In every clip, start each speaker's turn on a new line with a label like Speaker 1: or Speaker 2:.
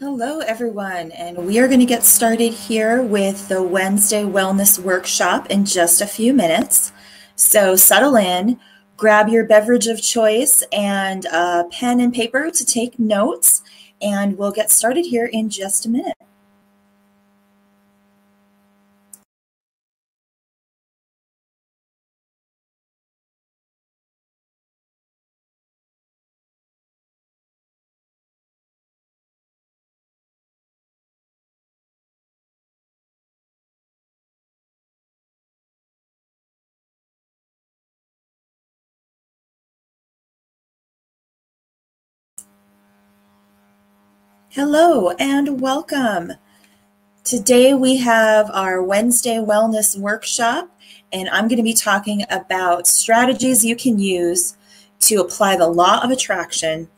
Speaker 1: Hello, everyone, and we are going to get started here with the Wednesday Wellness Workshop in just a few minutes. So settle in, grab your beverage of choice and a pen and paper to take notes, and we'll get started here in just a minute. Hello and welcome. Today we have our Wednesday Wellness Workshop, and I'm going to be talking about strategies you can use to apply the law of attraction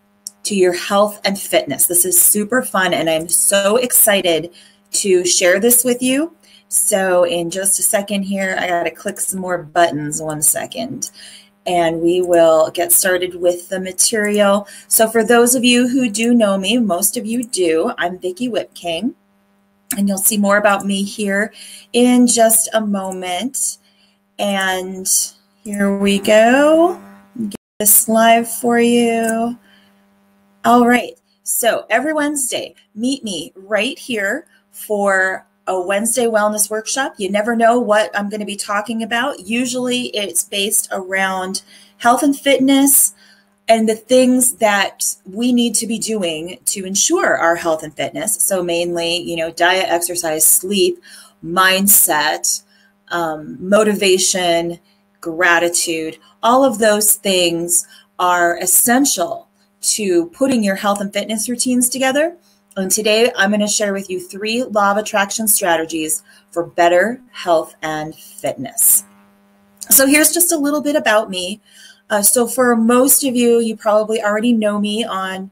Speaker 1: to your health and fitness. This is super fun, and I'm so excited to share this with you. So in just a second here, I got to click some more buttons. 1 second. And we will get started with the material. So for those of you who do know me, most of you do, I'm Vicki Whipking. And you'll see more about me here in just a moment. And here we go. Get this live for you. All right. So every Wednesday, meet me right here for a Wednesday Wellness Workshop. You never know what I'm going to be talking about. Usually it's based around health and fitness and the things that we need to be doing to ensure our health and fitness. So mainly, diet, exercise, sleep, mindset, motivation, gratitude, all of those things are essential to putting your health and fitness routines together. And today I'm going to share with you 3 law of attraction strategies for better health and fitness. So here's just a little bit about me. So for most of you, you probably already know me on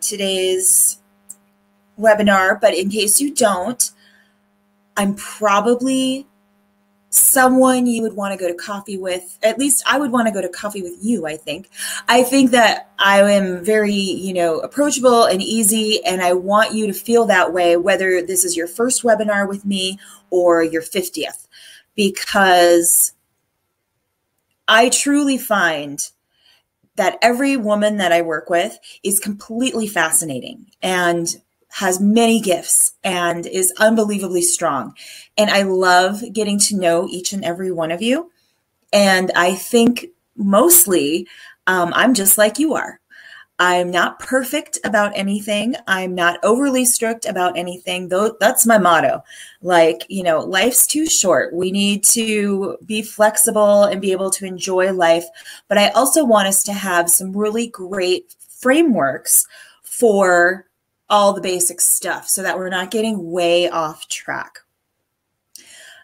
Speaker 1: today's webinar, but in case you don't, I'm probably someone you would want to go to coffee with. At least I would want to go to coffee with you, I think. I think that I am very, approachable and easy, and I want you to feel that way, whether this is your first webinar with me or your 50th, because I truly find that every woman that I work with is completely fascinating and has many gifts and is unbelievably strong. And I love getting to know each and every one of you. And I think mostly I'm just like you are. I'm not perfect about anything. I'm not overly strict about anything, though that's my motto. Life's too short. We need to be flexible and be able to enjoy life. But I also want us to have some really great frameworks for all the basic stuff so that we're not getting way off track.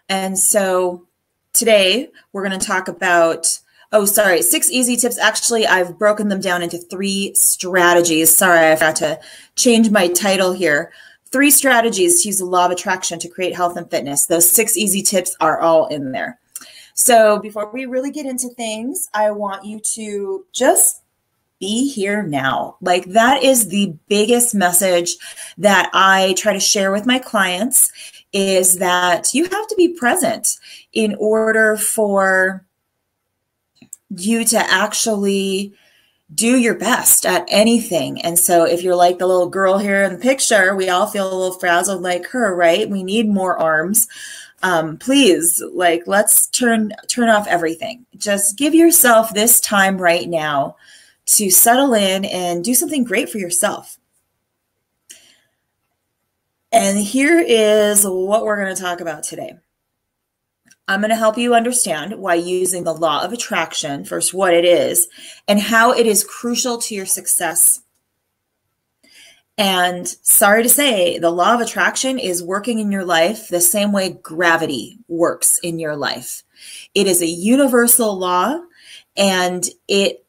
Speaker 1: And so today we're going to talk about 6 easy tips. Actually, I've broken them down into 3 strategies. Sorry, I forgot to change my title here. 3 strategies to use the law of attraction to create health and fitness. Those 6 easy tips are all in there. So before we really get into things, I want you to just be here now. Like, that is the biggest message that I try to share with my clients, is that you have to be present in order for you to actually do your best at anything. And so if you're like the little girl here in the picture, we all feel a little frazzled like her, right? We need more arms. Please, let's turn off everything. Just give yourself this time right now to settle in and do something great for yourself. And here is what we're going to talk about today. I'm going to help you understand why using the law of attraction, first what it is, and how it is crucial to your success. And sorry to say, the law of attraction is working in your life the same way gravity works in your life. It is a universal law, and it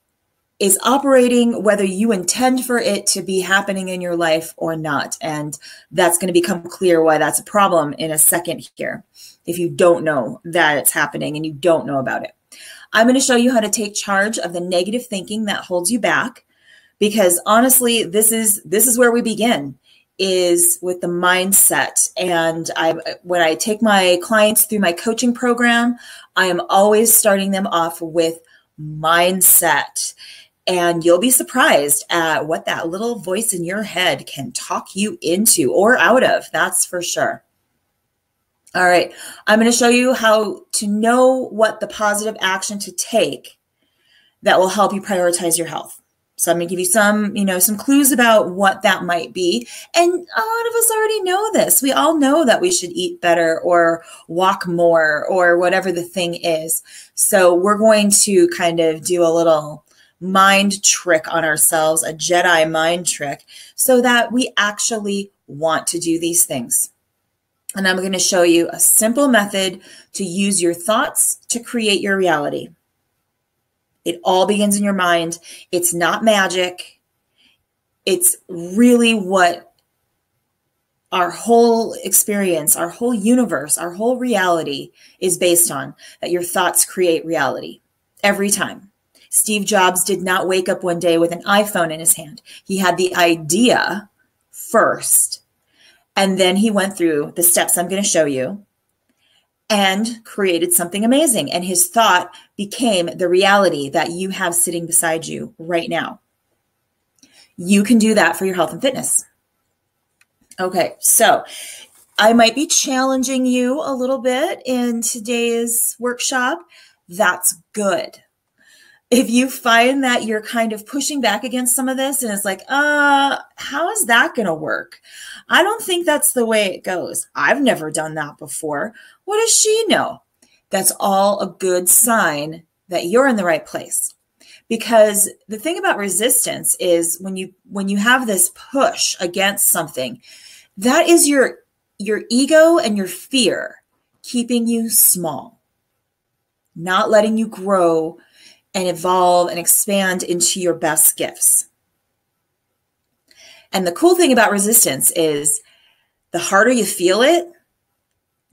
Speaker 1: is operating whether you intend for it to be happening in your life or not. And that's going to become clear why that's a problem in a second here, if you don't know that it's happening and you don't know about it. I'm going to show you how to take charge of the negative thinking that holds you back, because honestly, this is where we begin, is with the mindset. And when I take my clients through my coaching program, I am always starting them off with mindset. And you'll be surprised at what that little voice in your head can talk you into or out of. That's for sure. All right. I'm going to show you how to know what the positive action to take that will help you prioritize your health. So I'm going to give you some clues about what that might be. And a lot of us already know this. We all know that we should eat better or walk more or whatever the thing is. So we're going to kind of do a little mind trick on ourselves, a Jedi mind trick, so that we actually want to do these things. And I'm going to show you a simple method to use your thoughts to create your reality. It all begins in your mind. It's not magic. It's really what our whole experience, our whole universe, our whole reality is based on, that your thoughts create reality every time. Steve Jobs did not wake up one day with an iPhone in his hand. He had the idea first, and then he went through the steps I'm going to show you and created something amazing. And his thought became the reality that you have sitting beside you right now. You can do that for your health and fitness. Okay, so I might be challenging you a little bit in today's workshop. That's good. If you find that you're kind of pushing back against some of this and it's like, how is that going to work? I don't think that's the way it goes. I've never done that before. What does she know? That's all a good sign that you're in the right place. Because the thing about resistance is when you have this push against something, that is your ego and your fear keeping you small, not letting you grow and evolve and expand into your best gifts. And the cool thing about resistance is the harder you feel it,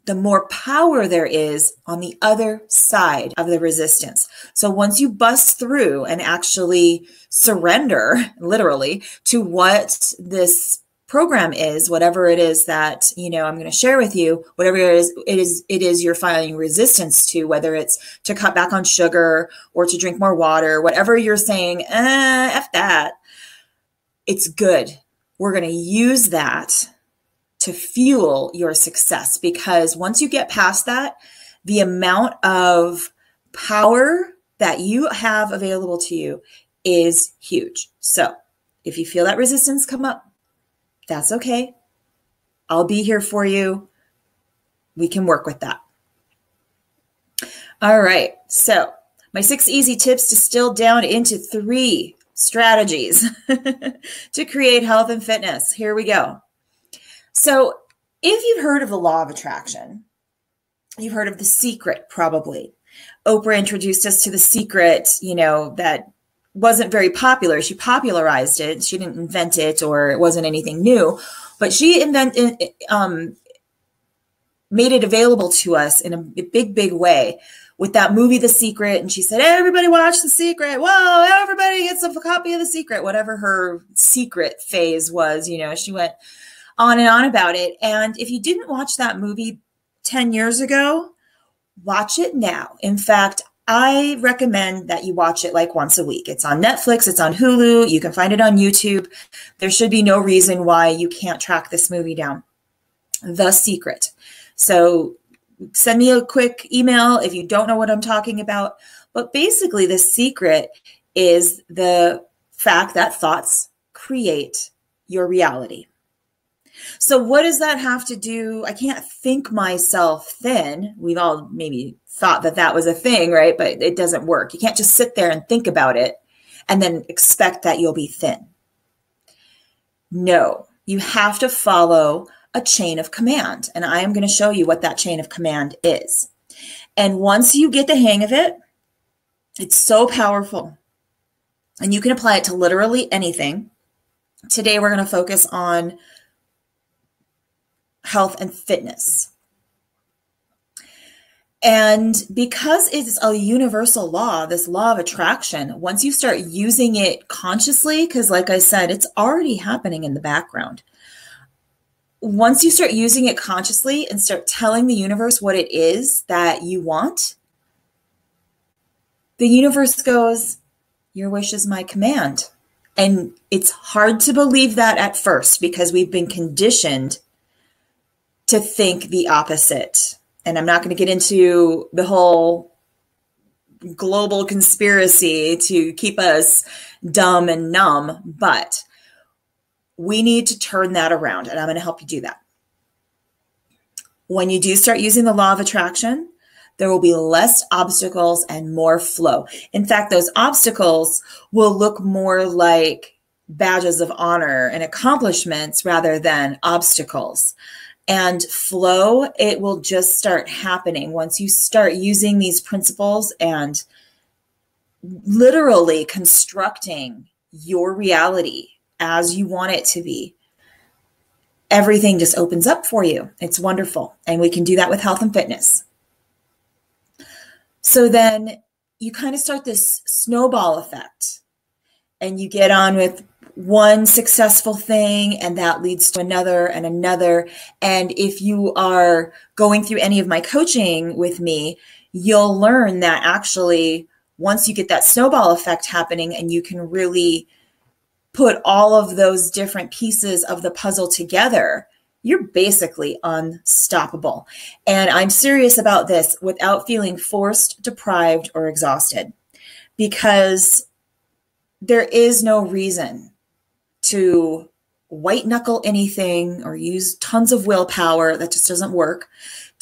Speaker 1: the more power there is on the other side of the resistance. So once you bust through and actually surrender, literally, to what this program is, whatever it is that, I'm going to share with you, whatever it is you're finding resistance to, whether it's to cut back on sugar or to drink more water, whatever you're saying, F that, it's good. We're going to use that to fuel your success, because once you get past that, the amount of power that you have available to you is huge. So if you feel that resistance come up, that's okay. I'll be here for you. We can work with that. All right. So my 6 easy tips distilled down into 3 strategies to create health and fitness. Here we go. So if you've heard of the law of attraction, you've heard of The Secret, probably. Oprah introduced us to The Secret, that wasn't very popular. She popularized it. She didn't invent it, or it wasn't anything new, but she made it available to us in a big, big way with that movie, The Secret. And she said, everybody watch The Secret. Whoa, everybody gets a copy of The Secret, whatever her secret phase was. She went on and on about it. And if you didn't watch that movie 10 years ago, watch it now. In fact, I recommend that you watch it like once a week. It's on Netflix, it's on Hulu, you can find it on YouTube. There should be no reason why you can't track this movie down. The Secret. So send me a quick email if you don't know what I'm talking about. But basically, The Secret is the fact that thoughts create your reality. So what does that have to do? I can't think myself thin. We've all maybe thought that was a thing, right? But it doesn't work. You can't just sit there and think about it and then expect that you'll be thin. No, you have to follow a chain of command. And I am going to show you what that chain of command is. And once you get the hang of it, it's so powerful. And you can apply it to literally anything. Today, we're going to focus on health and fitness. And because it's a universal law, this law of attraction, once you start using it consciously, because like I said, it's already happening in the background. Once you start using it consciously and start telling the universe what it is that you want, the universe goes, your wish is my command. And it's hard to believe that at first because we've been conditioned to think the opposite. And I'm not going to get into the whole global conspiracy to keep us dumb and numb, but we need to turn that around, and I'm going to help you do that. When you do start using the law of attraction, there will be less obstacles and more flow. In fact, those obstacles will look more like badges of honor and accomplishments rather than obstacles. And flow, it will just start happening once you start using these principles and literally constructing your reality as you want it to be. Everything just opens up for you. It's wonderful. And we can do that with health and fitness. So then you kind of start this snowball effect and you get on with one successful thing and that leads to another and another. And if you are going through any of my coaching with me, you'll learn that actually once you get that snowball effect happening and you can really put all of those different pieces of the puzzle together, you're basically unstoppable. And I'm serious about this without feeling forced, deprived, or exhausted, because there is no reason to white knuckle anything or use tons of willpower. That just doesn't work.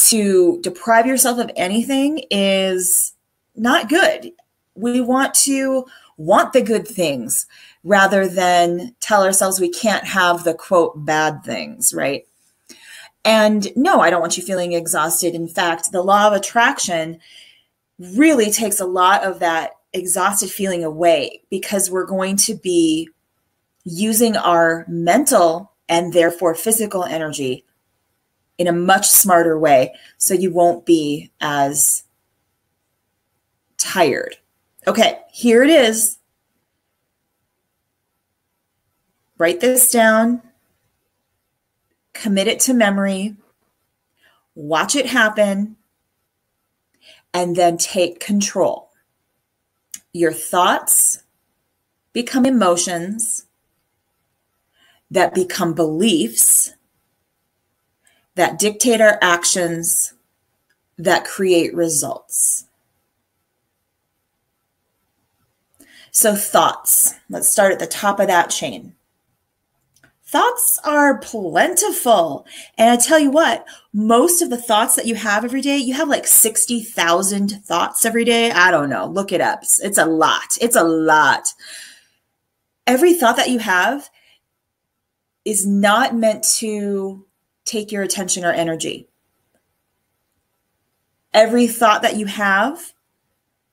Speaker 1: To deprive yourself of anything is not good. We want to want the good things rather than tell ourselves we can't have the quote bad things, right? And no, I don't want you feeling exhausted. In fact, the law of attraction really takes a lot of that exhausted feeling away because we're going to be using our mental and therefore physical energy in a much smarter way. So you won't be as tired. Okay, here it is. Write this down, commit it to memory, watch it happen, and then take control. Your thoughts become emotions that become beliefs that dictate our actions that create results. So thoughts, let's start at the top of that chain. Thoughts are plentiful. And I tell you what, most of the thoughts that you have every day, you have like 60,000 thoughts every day. I don't know. Look it up. It's a lot. It's a lot. Every thought that you have is not meant to take your attention or energy. Every thought that you have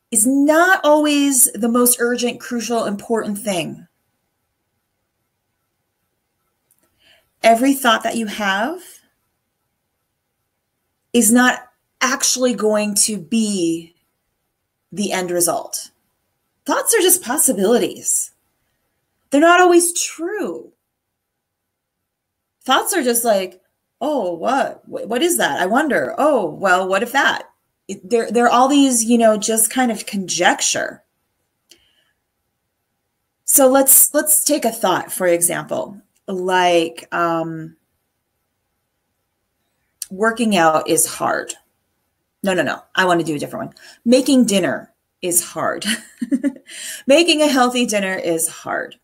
Speaker 1: is not always the most urgent, crucial, important thing. Every thought that you have is not actually going to be the end result. Thoughts are just possibilities. They're not always true. Thoughts are just like, oh, what is that? I wonder. Oh, well, what if that? They're all these, just kind of conjecture. So let's take a thought, for example, like working out is hard. No. I want to do a different one. Making dinner is hard. Making a healthy dinner is hard.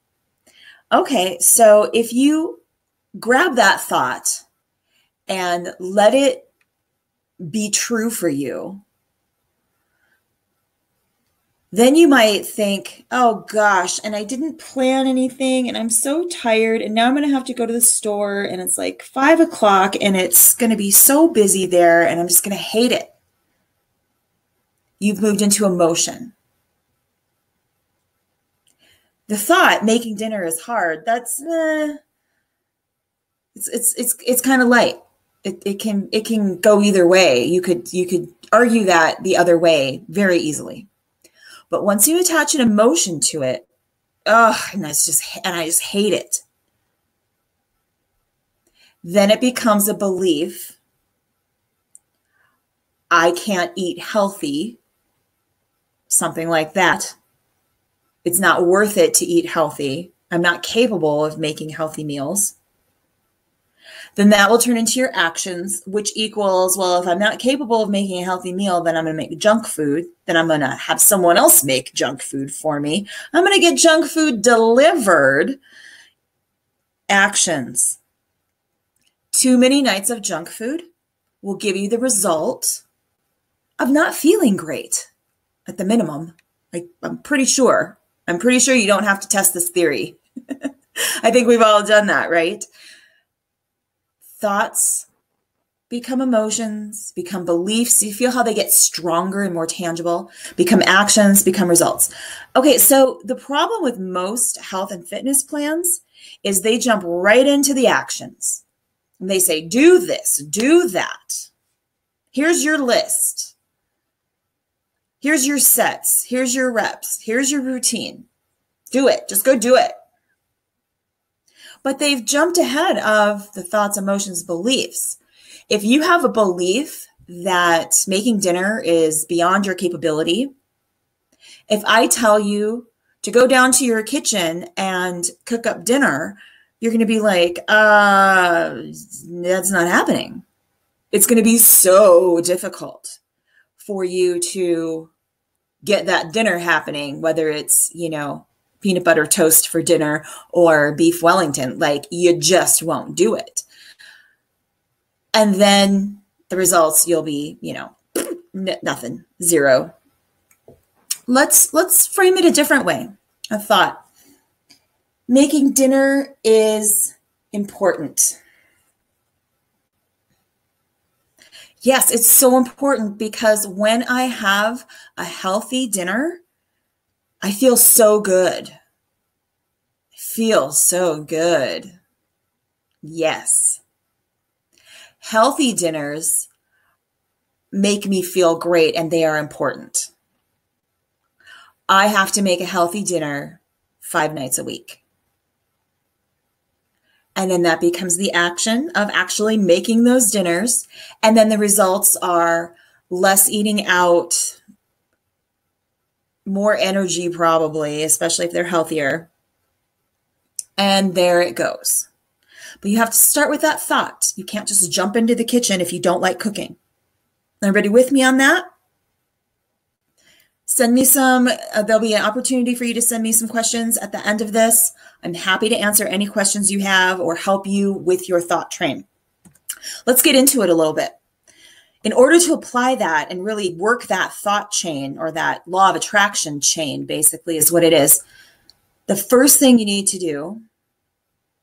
Speaker 1: Okay, so if you grab that thought and let it be true for you, then you might think, oh gosh, and I didn't plan anything and I'm so tired and now I'm going to have to go to the store and it's like 5 o'clock and it's going to be so busy there and I'm just going to hate it. You've moved into emotion. The thought, making dinner is hard, that's, it's kind of light. it can go either way. You could argue that the other way very easily. But once you attach an emotion to it, and I just hate it. Then it becomes a belief. I can't eat healthy, something like that. It's not worth it to eat healthy. I'm not capable of making healthy meals. Then that will turn into your actions, which equals, well, if I'm not capable of making a healthy meal, then I'm going to make junk food. Then I'm going to have someone else make junk food for me. I'm going to get junk food delivered. Actions. Too many nights of junk food will give you the result of not feeling great at the minimum. I'm pretty sure you don't have to test this theory. I think we've all done that, right? Thoughts become emotions, become beliefs. You feel how they get stronger and more tangible, become actions, become results. Okay, so the problem with most health and fitness plans is they jump right into the actions. And they say, do this, do that. Here's your list. Here's your sets. Here's your reps. Here's your routine. Do it. Just go do it. But they've jumped ahead of the thoughts, emotions, beliefs. If you have a belief that making dinner is beyond your capability, if I tell you to go down to your kitchen and cook up dinner, you're going to be like, that's not happening. It's going to be so difficult for you to get that dinner happening, whether it's, peanut butter toast for dinner or beef Wellington. Like, you just won't do it. And then the results, you'll be, nothing, zero. Let's frame it a different way. A thought. Making dinner is important. Yes, it's so important because when I have a healthy dinner, I feel so good. I feel so good. Yes. Healthy dinners make me feel great, and they are important. I have to make a healthy dinner 5 nights a week. And then that becomes the action of actually making those dinners. And then the results are less eating out, more energy probably, especially if they're healthier. And there it goes. But you have to start with that thought. You can't just jump into the kitchen if you don't like cooking. Everybody with me on that? Send me some, there'll be an opportunity for you to send me some questions at the end of this. I'm happy to answer any questions you have or help you with your thought train. Let's get into it a little bit. In order to apply that and really work that thought chain, or that law of attraction chain, basically is what it is. The first thing you need to do,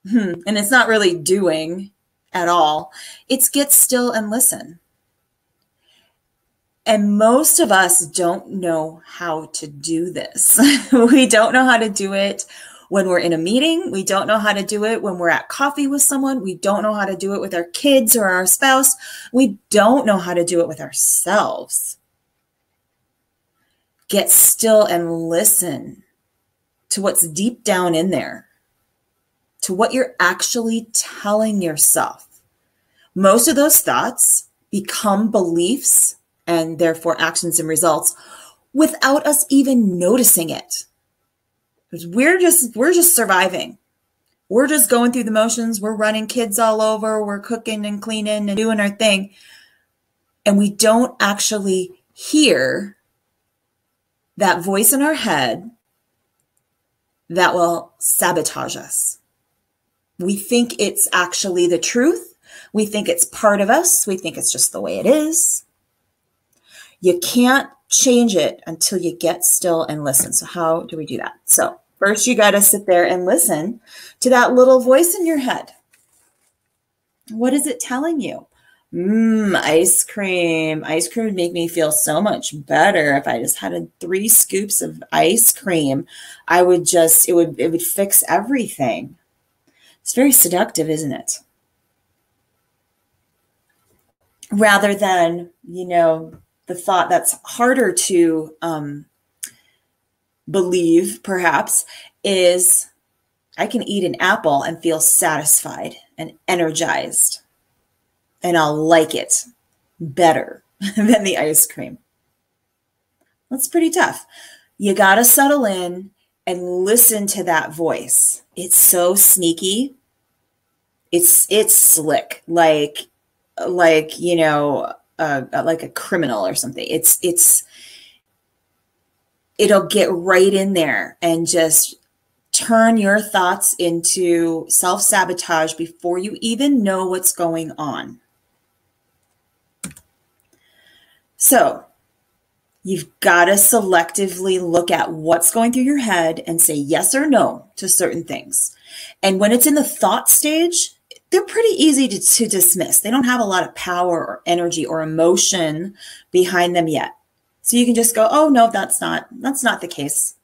Speaker 1: and it's not really doing at all, it's get still and listen. And most of us don't know how to do this. We don't know how to do it when we're in a meeting. We don't know how to do it when we're at coffee with someone. We don't know how to do it with our kids or our spouse. We don't know how to do it with ourselves. Get still and listen to what's deep down in there, to what you're actually telling yourself. Most of those thoughts become beliefs and therefore actions and results without us even noticing it. We're just surviving. We're just going through the motions. We're running kids all over. We're cooking and cleaning and doing our thing. And we don't actually hear that voice in our head that will sabotage us. We think it's actually the truth. We think it's part of us. We think it's just the way it is. You can't change it until you get still and listen. So how do we do that? So first you got to sit there and listen to that little voice in your head. What is it telling you? Ice cream. Ice cream would make me feel so much better if I just had 3 scoops of ice cream. It would fix everything. It's very seductive, isn't it? rather than, the thought that's harder to believe, perhaps, is I can eat an apple and feel satisfied and energized, and I'll like it better than the ice cream. That's pretty tough. You got to settle in and listen to that voice. It's so sneaky. It's slick, like like a criminal or something. It'll get right in there and just turn your thoughts into self-sabotage before you even know what's going on. So you've got to selectively look at what's going through your head and say yes or no to certain things. And when it's in the thought stage, they're pretty easy to dismiss. They don't have a lot of power or energy or emotion behind them yet. So you can just go, oh, no, that's not the case.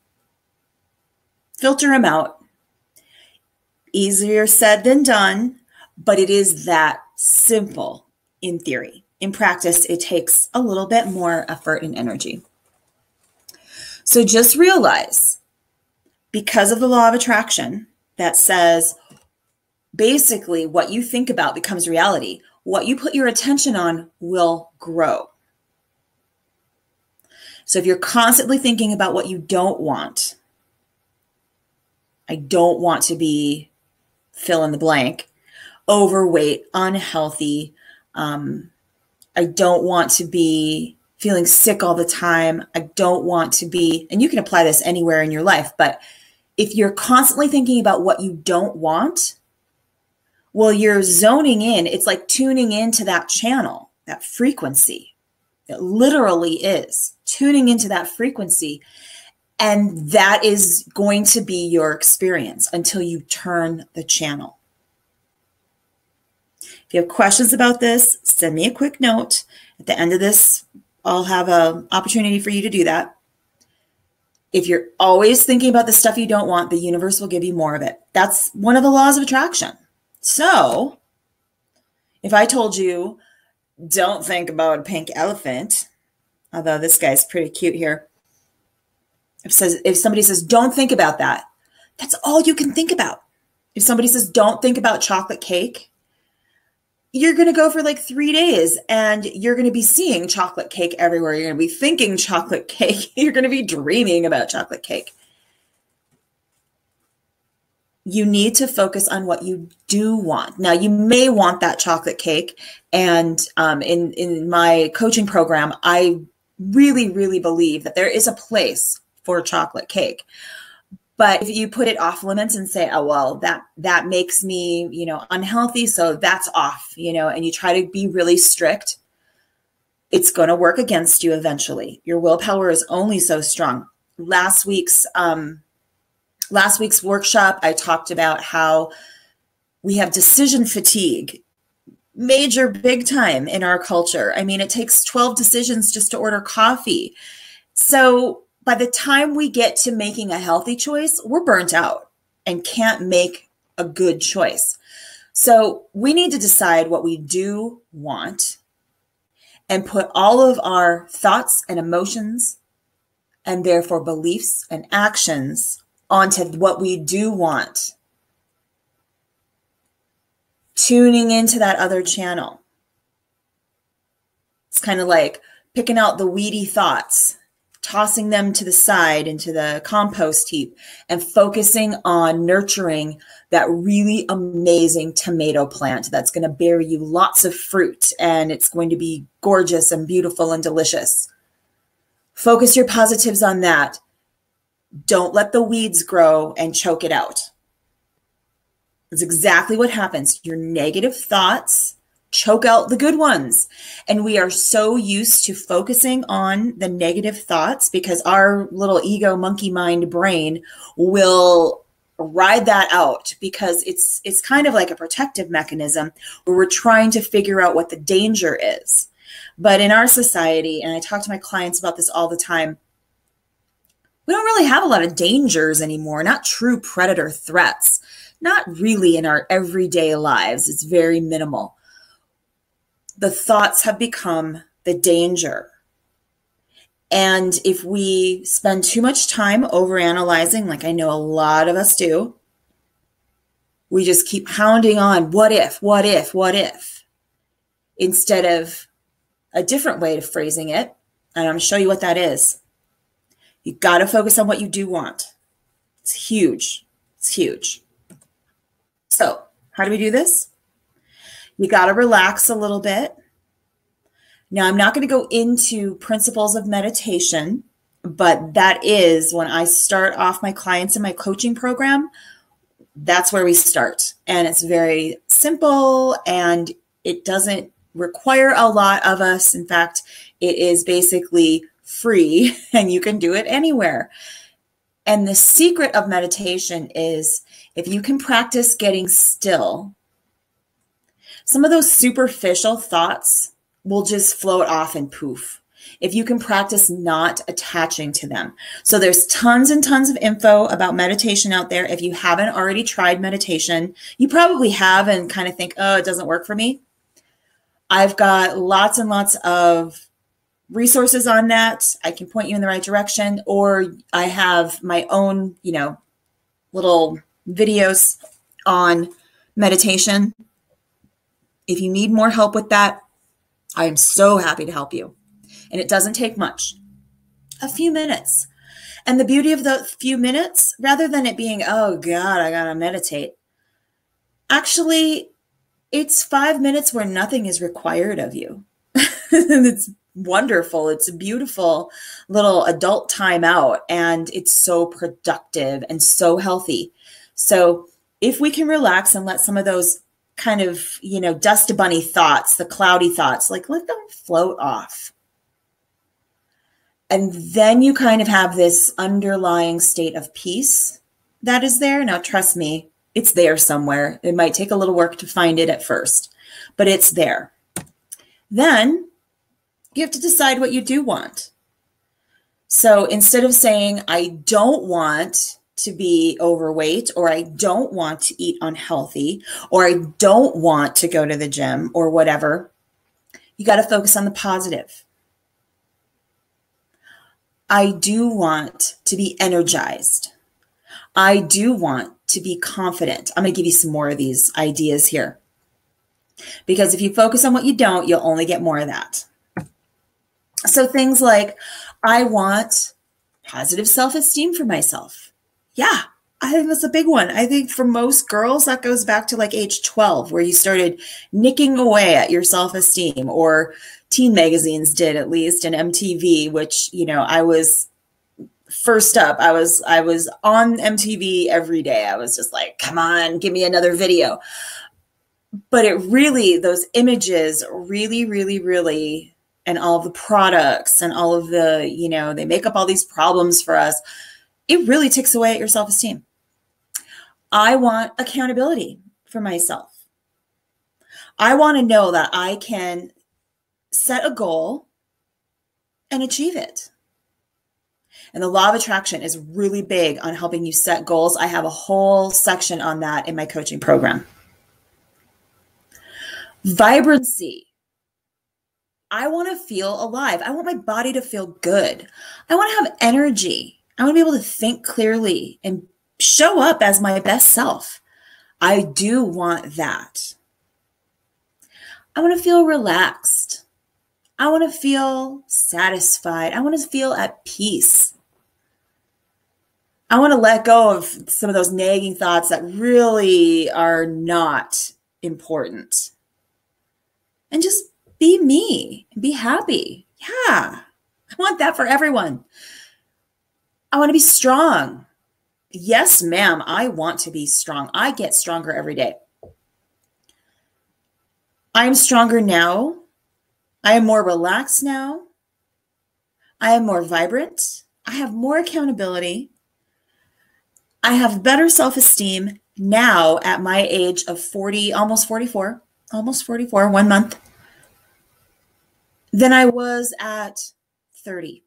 Speaker 1: Filter them out. Easier said than done, but it is that simple in theory. In practice, it takes a little bit more effort and energy. So just realize, because of the law of attraction that says basically what you think about becomes reality, what you put your attention on will grow. So if you're constantly thinking about what you don't want, I don't want to be fill in the blank, overweight, unhealthy, I don't want to be feeling sick all the time. I don't want to be, and you can apply this anywhere in your life, but if you're constantly thinking about what you don't want, well, you're zoning in. It's like tuning into that channel, that frequency. It literally is tuning into that frequency. And that is going to be your experience until you turn the channel. If you have questions about this, send me a quick note. At the end of this, I'll have an opportunity for you to do that. If you're always thinking about the stuff you don't want, the universe will give you more of it. That's one of the laws of attraction. So if I told you, don't think about a pink elephant, although this guy's pretty cute here. If somebody says, don't think about that, that's all you can think about. If somebody says, don't think about chocolate cake, you're going to go for like 3 days and you're going to be seeing chocolate cake everywhere. You're going to be thinking chocolate cake. You're going to be dreaming about chocolate cake. You need to focus on what you do want. Now, you may want that chocolate cake. And in my coaching program, I really, really believe that there is a place for chocolate cake. But if you put it off limits and say, oh, well, that makes me, unhealthy, so that's off, and you try to be really strict, it's going to work against you eventually. Your willpower is only so strong. Last week's workshop, I talked about how we have decision fatigue, major, big time in our culture. I mean, it takes 12 decisions just to order coffee. So by the time we get to making a healthy choice, we're burnt out and can't make a good choice. So we need to decide what we do want and put all of our thoughts and emotions and therefore beliefs and actions onto what we do want. Tuning into that other channel. It's kind of like picking out the weedy thoughts, tossing them to the side into the compost heap, and focusing on nurturing that really amazing tomato plant that's going to bear you lots of fruit, and it's going to be gorgeous and beautiful and delicious. Focus your positives on that. Don't let the weeds grow and choke it out. That's exactly what happens. Your negative thoughts choke out the good ones. And we are so used to focusing on the negative thoughts because our little ego monkey mind brain will ride that out because it's kind of like a protective mechanism where we're trying to figure out what the danger is. But in our society, and I talk to my clients about this all the time, we don't really have a lot of dangers anymore, not true predator threats, not really in our everyday lives. It's very minimal. the thoughts have become the danger. And if we spend too much time overanalyzing, like I know a lot of us do, we just keep pounding on what if, what if, what if, instead of a different way of phrasing it. And I'm going to show you what that is. You got to focus on what you do want. It's huge. It's huge. So how do we do this? You got to relax a little bit. Now, I'm not going to go into principles of meditation, but that is when I start off my clients in my coaching program, that's where we start. And it's very simple and it doesn't require a lot of us. In fact, it is basically free and you can do it anywhere. And the secret of meditation is if you can practice getting still, some of those superficial thoughts will just float off and poof. If you can practice not attaching to them. So there's tons and tons of info about meditation out there. If you haven't already tried meditation, you probably have and kind of think, oh, it doesn't work for me. I've got lots and lots of resources on that. I can point you in the right direction, or I have my own, little videos on meditation. If you need more help with that, I am so happy to help you. And it doesn't take much, a few minutes. And the beauty of the few minutes, rather than it being, oh God, I gotta meditate. Actually, it's 5 minutes where nothing is required of you. It's wonderful. It's a beautiful little adult time out, and it's so productive and so healthy. So if we can relax and let some of those kind of, dust bunny thoughts, the cloudy thoughts, like let them float off. And then you kind of have this underlying state of peace that is there. Now, trust me, it's there somewhere. It might take a little work to find it at first, but it's there. Then you have to decide what you do want. So instead of saying, I don't want to be overweight, or I don't want to eat unhealthy, or I don't want to go to the gym, or whatever, you got to focus on the positive. I do want to be energized. I do want to be confident. I'm going to give you some more of these ideas here. Because if you focus on what you don't, you'll only get more of that. So things like, I want positive self-esteem for myself. Yeah, I think that's a big one. I think for most girls, that goes back to like age 12, where you started nicking away at your self-esteem, or teen magazines did, at least, and MTV, which, I was first up. I was on MTV every day. I was just like, come on, give me another video. But it really, those images really, really, really, and all of the products and all of the, they make up all these problems for us. It really takes away at your self-esteem. I want accountability for myself. I want to know that I can set a goal and achieve it. And the law of attraction is really big on helping you set goals. I have a whole section on that in my coaching program. Vibrancy. I want to feel alive. I want my body to feel good. I want to have energy. I want to be able to think clearly and show up as my best self. I do want that. I want to feel relaxed. I want to feel satisfied. I want to feel at peace. I want to let go of some of those nagging thoughts that really are not important. And just be me and be happy. Yeah, I want that for everyone. I want to be strong. Yes, ma'am, I want to be strong. I get stronger every day. I am stronger now. I am more relaxed now. I am more vibrant. I have more accountability. I have better self-esteem now at my age of 40, almost 44, 1 month, than I was at 30.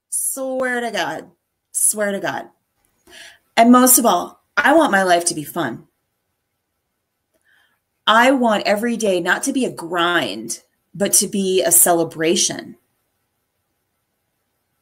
Speaker 1: Swear to God. Swear to God. And most of all, I want my life to be fun. I want every day not to be a grind, but to be a celebration.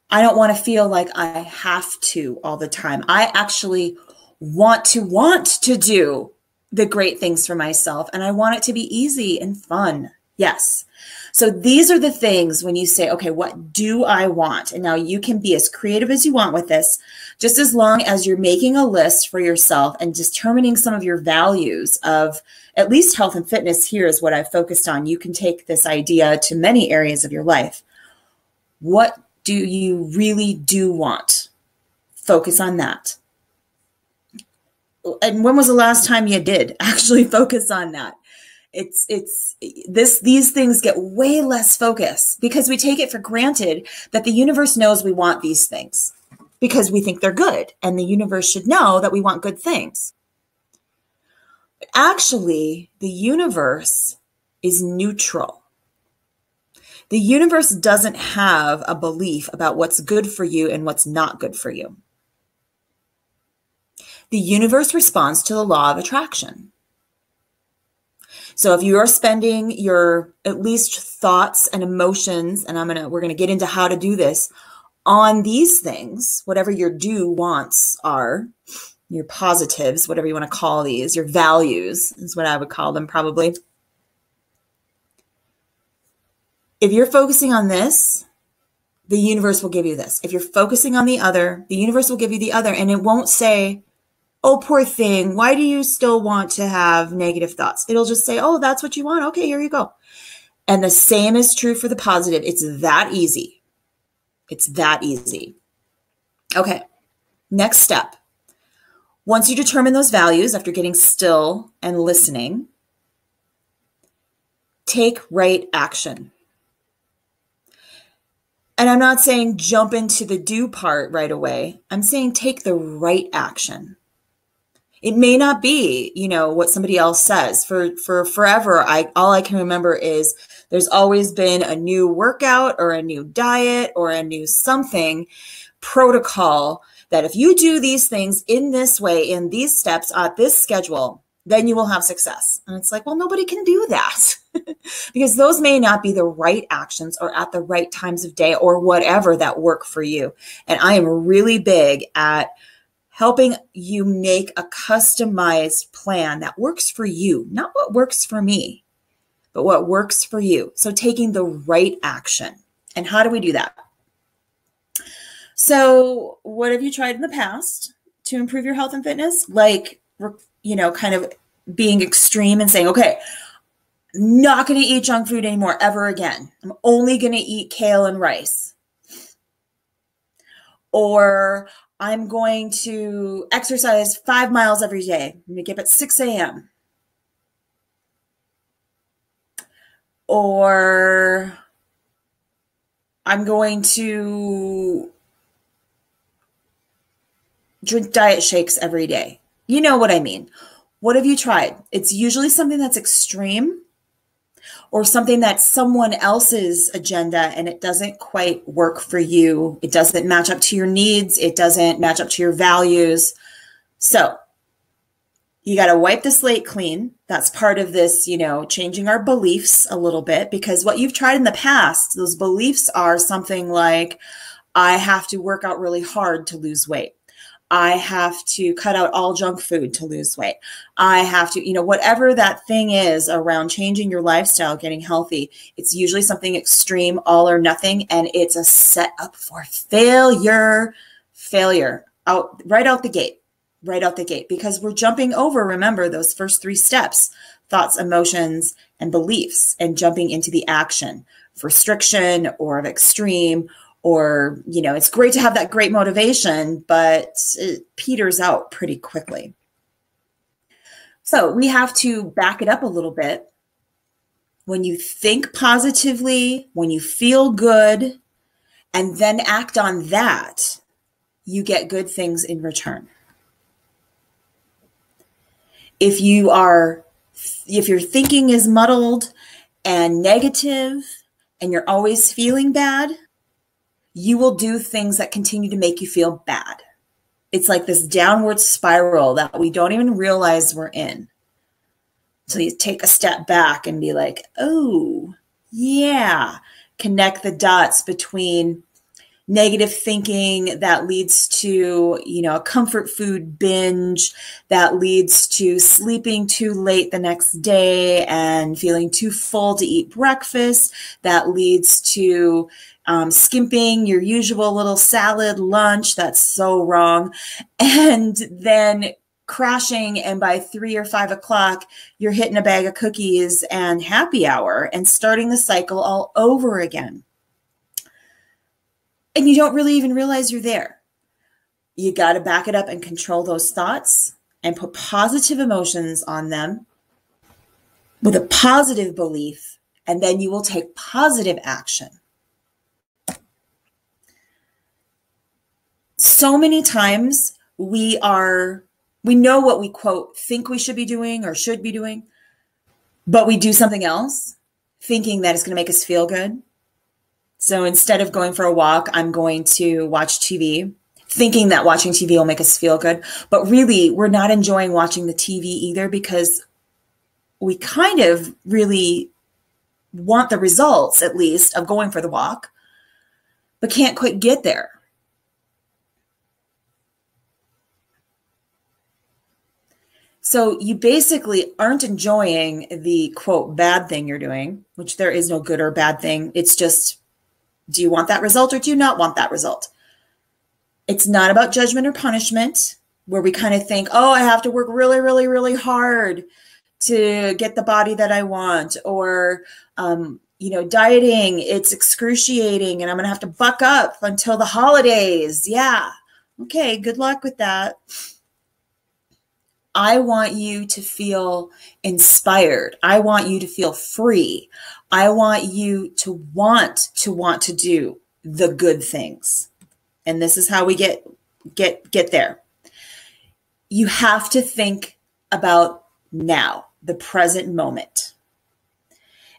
Speaker 1: I don't want to feel like I have to all the time. I actually want to do the great things for myself, and I want it to be easy and fun. Yes. So these are the things when you say, okay, what do I want? And now you can be as creative as you want with this, just as long as you're making a list for yourself and determining some of your values of at least health and fitness. Here is what I've focused on. You can take this idea to many areas of your life. What do you really do want? Focus on that. And when was the last time you did actually focus on that? These things get way less focus because we take it for granted that the universe knows we want these things because we think they're good, and the universe should know that we want good things. But actually, the universe is neutral. The universe doesn't have a belief about what's good for you and what's not good for you. The universe responds to the law of attraction. So if you are spending your at least thoughts and emotions, and we're going to get into how to do this, on these things, whatever your do wants are, your positives, whatever you want to call these, your values is what I would call them probably. If you're focusing on this, the universe will give you this. If you're focusing on the other, the universe will give you the other, and it won't say, oh, poor thing, why do you still want to have negative thoughts? It'll just say, oh, that's what you want. Okay, here you go. And the same is true for the positive. It's that easy. It's that easy. Okay, next step. Once you determine those values after getting still and listening, take right action. And I'm not saying jump into the do part right away. I'm saying take the right action. It may not be, what somebody else says. For forever, all I can remember is there's always been a new workout or a new diet or a new something protocol that if you do these things in this way, in these steps, at this schedule, then you will have success. And it's like, well, nobody can do that because those may not be the right actions or at the right times of day or whatever that work for you. And I am really big at helping you make a customized plan that works for you, not what works for me, but what works for you. So taking the right action. And how do we do that? So what have you tried in the past to improve your health and fitness? Like, kind of being extreme and saying, okay, not going to eat junk food anymore ever again. I'm only going to eat kale and rice. Or I'm going to exercise 5 miles every day. I'm going to get up at 6 a.m. Or I'm going to drink diet shakes every day. You know what I mean. What have you tried? It's usually something that's extreme or something that's someone else's agenda and it doesn't quite work for you. It doesn't match up to your needs. It doesn't match up to your values. So you got to wipe the slate clean. That's part of this, changing our beliefs a little bit, because what you've tried in the past, those beliefs are something like, I have to work out really hard to lose weight. I have to cut out all junk food to lose weight. I have to, whatever that thing is around changing your lifestyle, getting healthy, it's usually something extreme, all or nothing. And it's a setup for failure right out the gate, because we're jumping over, remember, those first 3 steps, thoughts, emotions, and beliefs, and jumping into the action of restriction or of extreme. Or, it's great to have that great motivation, but it peters out pretty quickly. So we have to back it up a little bit. When you think positively, when you feel good, and then act on that, you get good things in return. If your thinking is muddled and negative and you're always feeling bad, you will do things that continue to make you feel bad. It's like this downward spiral that we don't even realize we're in. So you take a step back and be like, oh, yeah, connect the dots between negative thinking that leads to, a comfort food binge that leads to sleeping too late the next day and feeling too full to eat breakfast, that leads to skimping your usual little salad lunch. That's so wrong. And then crashing, and by 3 or 5 o'clock, you're hitting a bag of cookies and happy hour and starting the cycle all over again. And you don't really even realize you're there. You got to back it up and control those thoughts and put positive emotions on them with a positive belief, and then you will take positive action. So many times we know what we, quote, think we should be doing or should be doing, but we do something else thinking that it's going to make us feel good. So instead of going for a walk, I'm going to watch TV, thinking that watching TV will make us feel good. But really, we're not enjoying watching the TV either, because we kind of really want the results, at least, of going for the walk, but can't quite get there. So you basically aren't enjoying the, quote, bad thing you're doing, which there is no good or bad thing. It's just, do you want that result or do you not want that result? It's not about judgment or punishment, where we kind of think, oh, I have to work really, really, really hard to get the body that I want, or, dieting, it's excruciating and I'm going to have to buck up until the holidays. Yeah. Okay. Good luck with that. I want you to feel inspired. I want you to feel free. I want you to want to do the good things. And this is how we get there. You have to think about now, the present moment.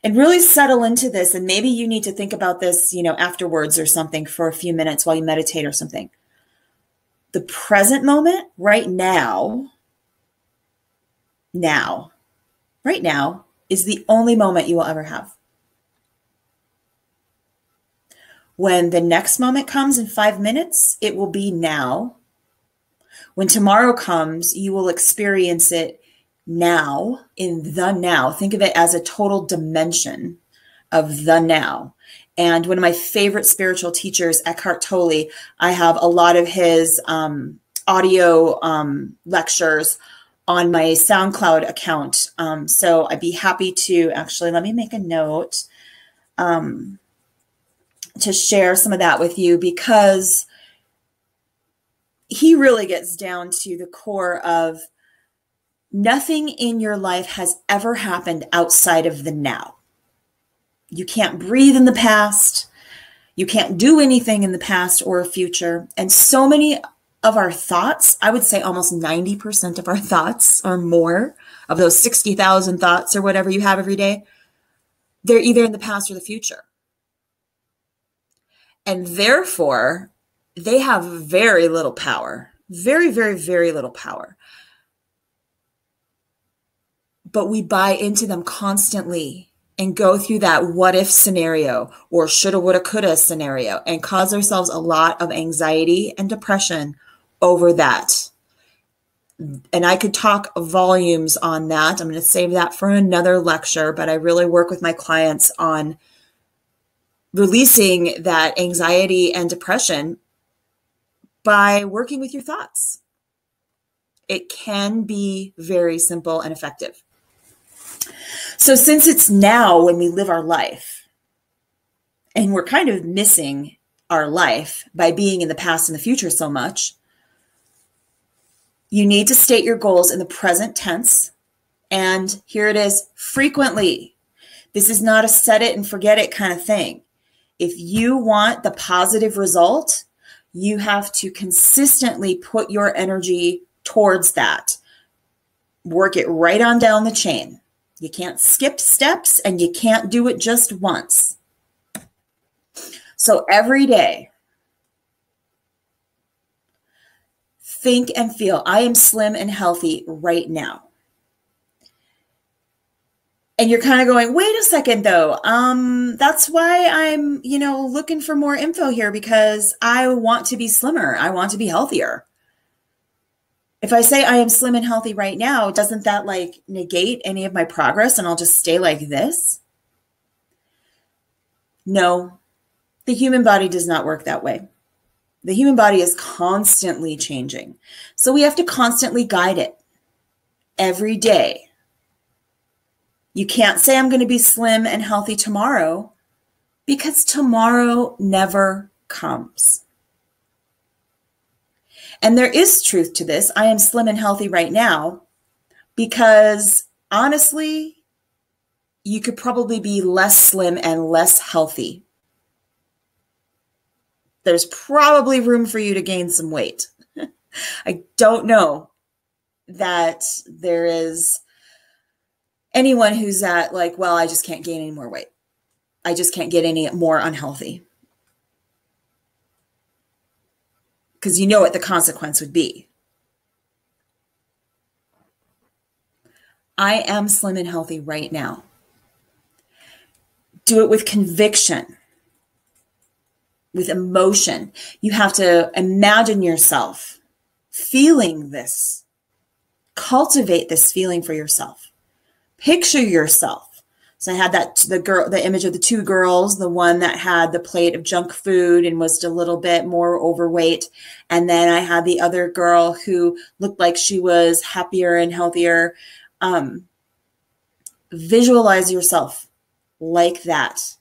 Speaker 1: And really settle into this. And maybe you need to think about this, afterwards or something for a few minutes while you meditate or something. The present moment, right now, right now is the only moment you will ever have. When the next moment comes in 5 minutes, it will be now. When tomorrow comes, you will experience it now, in the now. Think of it as a total dimension of the now. And one of my favorite spiritual teachers, Eckhart Tolle, I have a lot of his audio lectures on my SoundCloud account. So I'd be happy to actually, let me make a note to share some of that with you, because he really gets down to the core of nothing in your life has ever happened outside of the now. You can't breathe in the past. You can't do anything in the past or future. And so many of our thoughts, I would say almost 90% of our thoughts or more of those 60,000 thoughts or whatever you have every day, they're either in the past or the future. And therefore, they have very little power, very, very, very little power. But we buy into them constantly and go through that what if scenario or shoulda, woulda, coulda scenario and cause ourselves a lot of anxiety and depression over that. And I could talk volumes on that. I'm going to save that for another lecture, but I really work with my clients on releasing that anxiety and depression by working with your thoughts. It can be very simple and effective. So since it's now when we live our life, and we're kind of missing our life by being in the past and the future so much, you need to state your goals in the present tense. And here it is, frequently. This is not a set it and forget it kind of thing. If you want the positive result, you have to consistently put your energy towards that. Work it right on down the chain. You can't skip steps and you can't do it just once. So every day, think and feel, I am slim and healthy right now. And you're kind of going, wait a second though. That's why I'm, looking for more info here because I want to be slimmer. I want to be healthier. If I say I am slim and healthy right now, doesn't that like negate any of my progress and I'll just stay like this? No, the human body does not work that way. The human body is constantly changing. So we have to constantly guide it every day. You can't say I'm going to be slim and healthy tomorrow because tomorrow never comes. And there is truth to this. I am slim and healthy right now because honestly, you could probably be less slim and less healthy. There's probably room for you to gain some weight. I don't know that there is anyone who's at like, well, I just can't gain any more weight. I just can't get any more unhealthy. Because you know what the consequence would be. I am slim and healthy right now. Do it with conviction, with emotion. You have to imagine yourself feeling this. Cultivate this feeling for yourself. Picture yourself. So I had the image of the two girls, the one that had the plate of junk food and was a little bit more overweight. And then I had the other girl who looked like she was happier and healthier. Visualize yourself like that.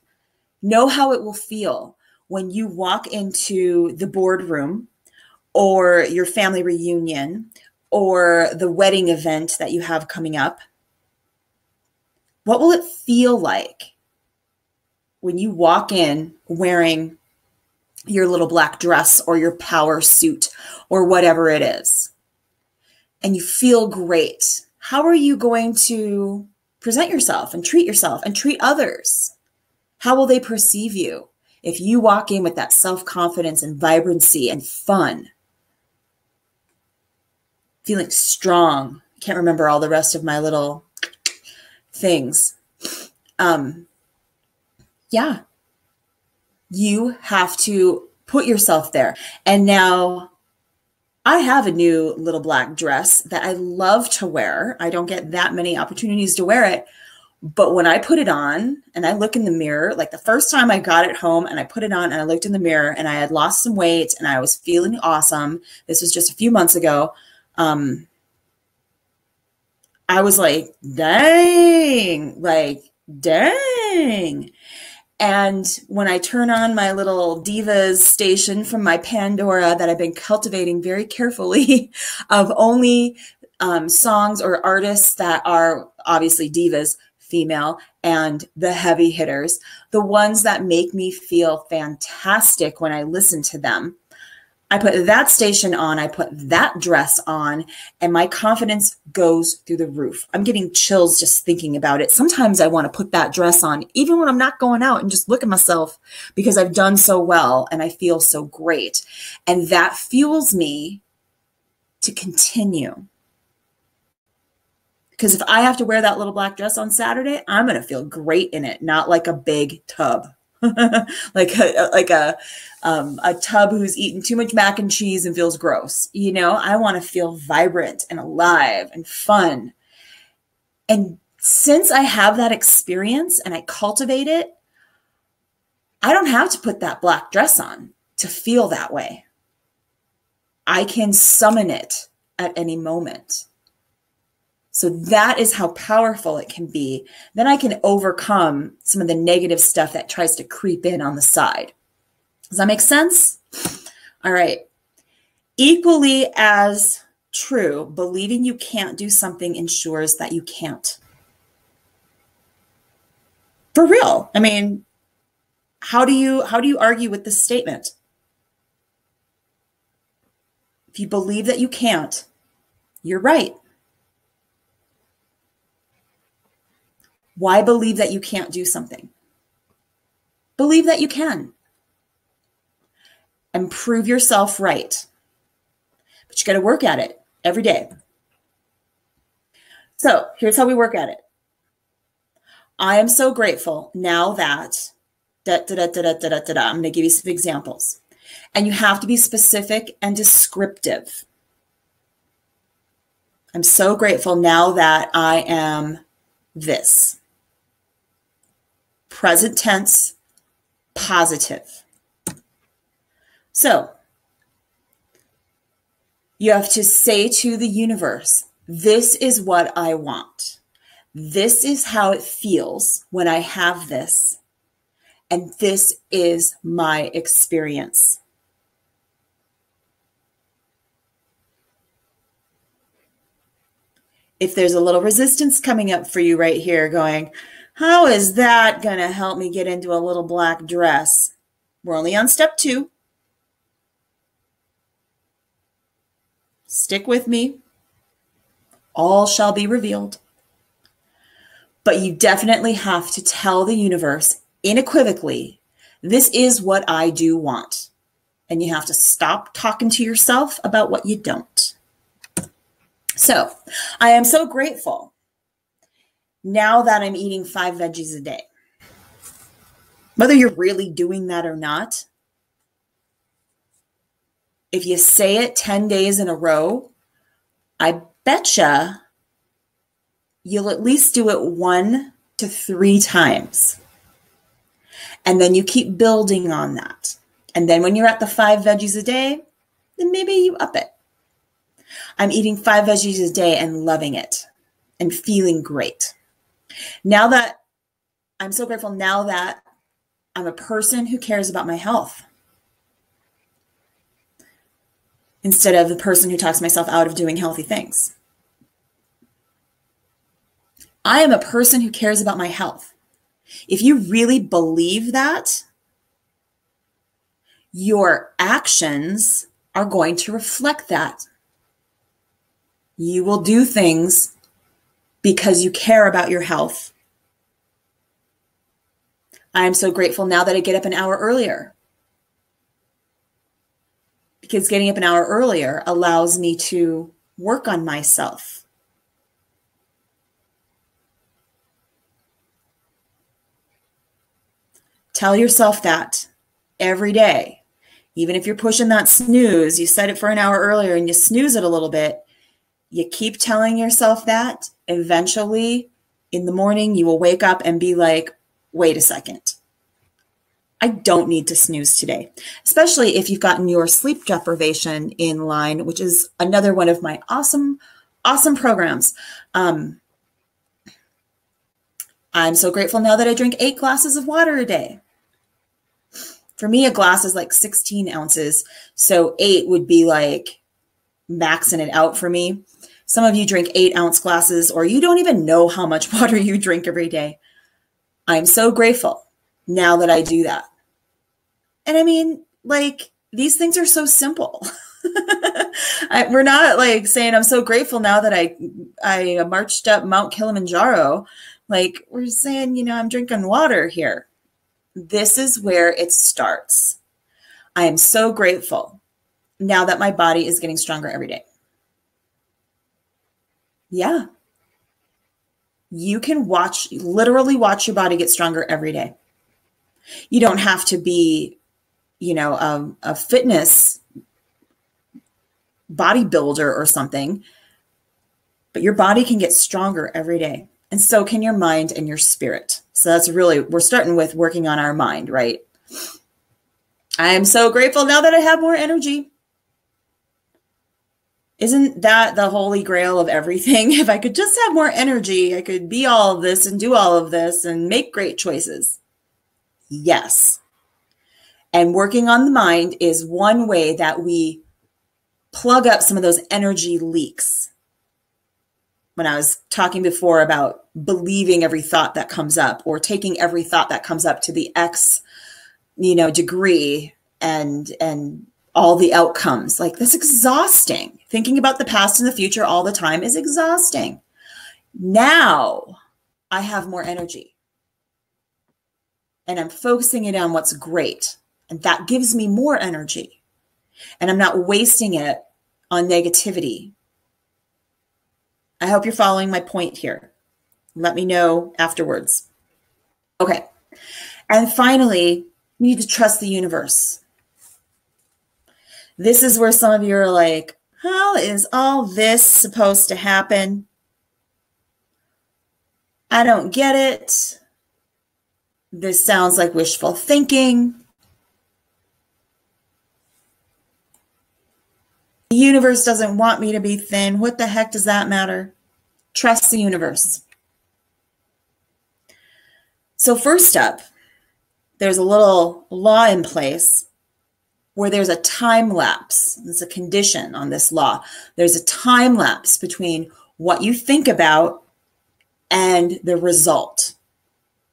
Speaker 1: Know how it will feel when you walk into the boardroom or your family reunion or the wedding event that you have coming up. What will it feel like when you walk in wearing your little black dress or your power suit or whatever it is, and you feel great? How are you going to present yourself and treat others? How will they perceive you if you walk in with that self-confidence and vibrancy and fun? Feeling strong. I can't remember all the rest of my little things. Yeah. You have to put yourself there. And now I have a new little black dress that I love to wear. I don't get that many opportunities to wear it. But when I put it on and I look in the mirror, like the first time I got it home and I put it on and I looked in the mirror and I had lost some weight and I was feeling awesome. This was just a few months ago. I was like, dang. And when I turn on my little Divas station from my Pandora that I've been cultivating very carefully of only songs or artists that are obviously divas, female, and the heavy hitters, the ones that make me feel fantastic when I listen to them, I put that station on, I put that dress on, and my confidence goes through the roof. I'm getting chills just thinking about it. Sometimes I want to put that dress on, even when I'm not going out, and just look at myself because I've done so well and I feel so great. And that fuels me to continue. Because if I have to wear that little black dress on Saturday, I'm going to feel great in it, not like a big tub. like a tub who's eaten too much mac and cheese and feels gross. I want to feel vibrant and alive and fun. And since I have that experience and I cultivate it, I don't have to put that black dress on to feel that way. I can summon it at any moment. So that is how powerful it can be. Then I can overcome some of the negative stuff that tries to creep in on the side. Does that make sense? All right. Equally as true, believing you can't do something ensures that you can't. For real. I mean, how do you argue with this statement? If you believe that you can't, you're right. Why believe that you can't do something? Believe that you can. And prove yourself right. But you got to work at it every day. So here's how we work at it. I am so grateful now that I'm going to give you some examples. And you have to be specific and descriptive. I'm so grateful now that I am this. Present tense, positive. So you have to say to the universe, this is what I want. This is how it feels when I have this. And this is my experience. If there's a little resistance coming up for you right here going, how is that going to help me get into a little black dress? We're only on step 2. Stick with me. All shall be revealed. But you definitely have to tell the universe unequivocally, this is what I do want. And you have to stop talking to yourself about what you don't. So I am so grateful now that I'm eating 5 veggies a day. Whether you're really doing that or not, if you say it 10 days in a row, I betcha you'll at least do it 1 to 3 times. And then you keep building on that. And then when you're at the 5 veggies a day, then maybe you up it. I'm eating 5 veggies a day and loving it and feeling great. Now that I'm so grateful now that I'm a person who cares about my health instead of the person who talks myself out of doing healthy things. I am a person who cares about my health. If you really believe that, your actions are going to reflect that. You will do things because you care about your health. I am so grateful now that I get up an hour earlier, because getting up an hour earlier allows me to work on myself. Tell yourself that every day. Even if you're pushing that snooze, you set it for an hour earlier and you snooze it a little bit, you keep telling yourself that. Eventually, in the morning, you will wake up and be like, wait a second. I don't need to snooze today, especially if you've gotten your sleep deprivation in line, which is another one of my awesome programs. I'm so grateful now that I drink 8 glasses of water a day. For me, a glass is like 16 ounces. So 8 would be like maxing it out for me. Some of you drink 8-ounce glasses, or you don't even know how much water you drink every day. I'm so grateful now that I do that. And I mean, like, these things are so simple. We're not like saying I'm so grateful now that I marched up Mount Kilimanjaro. Like, we're saying, you know, I'm drinking water here. This is where it starts. I am so grateful now that my body is getting stronger every day. Yeah. You can literally watch your body get stronger every day. You don't have to be, you know, a fitness bodybuilder or something, but your body can get stronger every day. And so can your mind and your spirit. So that's really, we're starting with working on our mind, right? I am so grateful now that I have more energy. Isn't that the holy grail of everything? If I could just have more energy, I could be all of this and do all of this and make great choices. Yes. And working on the mind is one way that we plug up some of those energy leaks. When I was talking before about believing every thought that comes up, or taking every thought that comes up to the X, degree and all the outcomes, like, that's exhausting. Thinking about the past and the future all the time is exhausting. Now I have more energy and I'm focusing it on what's great. And that gives me more energy, and I'm not wasting it on negativity. I hope you're following my point here. Let me know afterwards. Okay. And finally, you need to trust the universe. This is where some of you are like, how is all this supposed to happen? I don't get it. This sounds like wishful thinking. The universe doesn't want me to be thin. What the heck does that matter? Trust the universe. So first up, there's a little law in place where there's a time lapse. There's a condition on this law. There's a time lapse between what you think about and the result.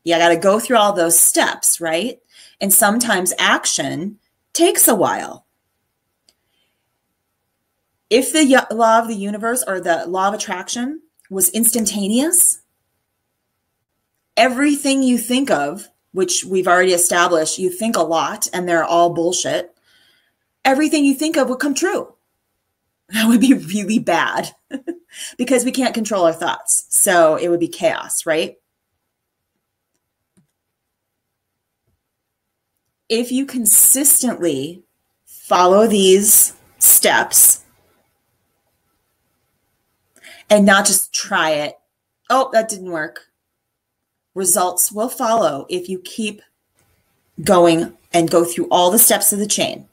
Speaker 1: You got to go through all those steps, right? And sometimes action takes a while. If the law of the universe or the law of attraction was instantaneous, everything you think of, which we've already established, you think a lot and they're all bullshit, everything you think of would come true. That would be really bad because we can't control our thoughts. So it would be chaos, right? If you consistently follow these steps and not just try it, oh, that didn't work. Results will follow if you keep going and go through all the steps of the chain.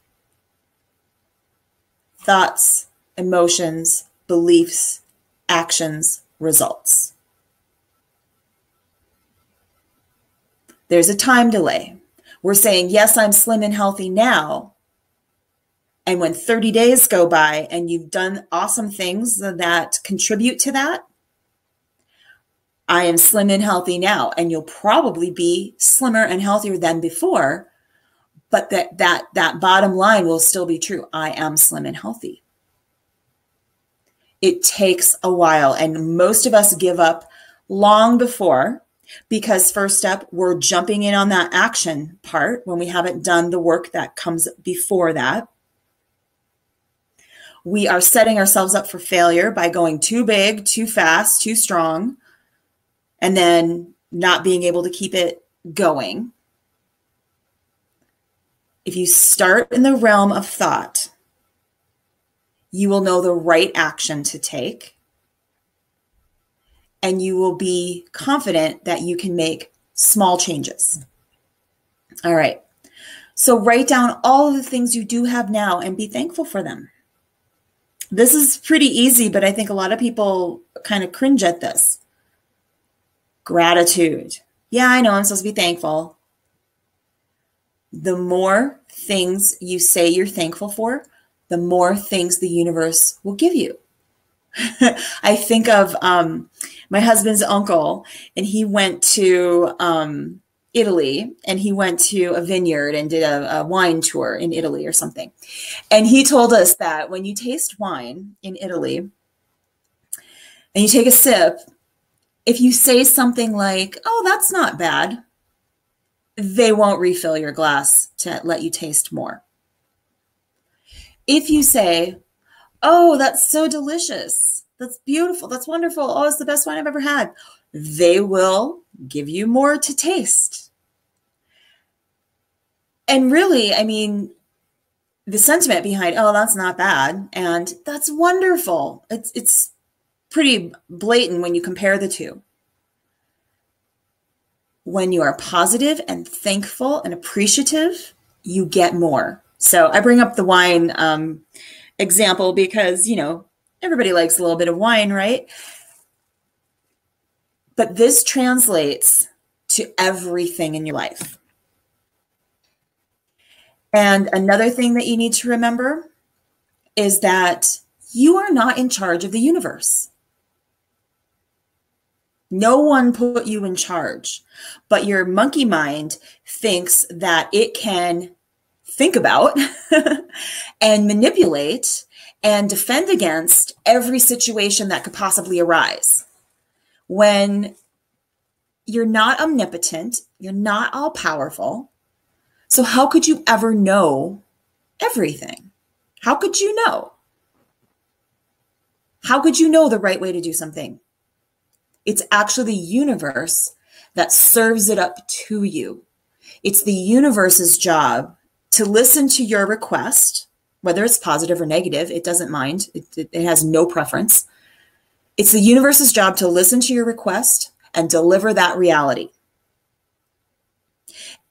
Speaker 1: Thoughts, emotions, beliefs, actions, results. There's a time delay. We're saying, yes, I'm slim and healthy now. And when 30 days go by and you've done awesome things that contribute to that, I am slim and healthy now. And you'll probably be slimmer and healthier than before. But that bottom line will still be true. I am slim and healthy. It takes a while. And most of us give up long before, because first up, we're jumping in on that action part when we haven't done the work that comes before that. We are setting ourselves up for failure by going too big, too fast, too strong, and then not being able to keep it going. If you start in the realm of thought, you will know the right action to take, and you will be confident that you can make small changes. All right. So write down all of the things you do have now and be thankful for them. This is pretty easy, but I think a lot of people kind of cringe at this. Gratitude. Yeah, I know I'm supposed to be thankful. The more things you say you're thankful for, the more things the universe will give you. I think of my husband's uncle, and he went to Italy, and he went to a vineyard and did a wine tour in Italy or something. And he told us that when you taste wine in Italy and you take a sip, if you say something like, oh, that's not bad, they won't refill your glass to let you taste more. If you say, oh, that's so delicious, that's beautiful, that's wonderful, oh, it's the best wine I've ever had, they will give you more to taste. And really, I mean, the sentiment behind, oh, that's not bad, and that's wonderful, it's pretty blatant when you compare the two. When you are positive and thankful and appreciative, you get more. So I bring up the wine example because, you know, everybody likes a little bit of wine, right? But this translates to everything in your life. And another thing that you need to remember is that you are not in charge of the universe. No one put you in charge, but your monkey mind thinks that it can think about and manipulate and defend against every situation that could possibly arise. When you're not omnipotent, you're not all powerful. So how could you ever know everything? How could you know? How could you know the right way to do something? It's actually the universe that serves it up to you. It's the universe's job to listen to your request, whether it's positive or negative, it doesn't mind. It has no preference. It's the universe's job to listen to your request and deliver that reality.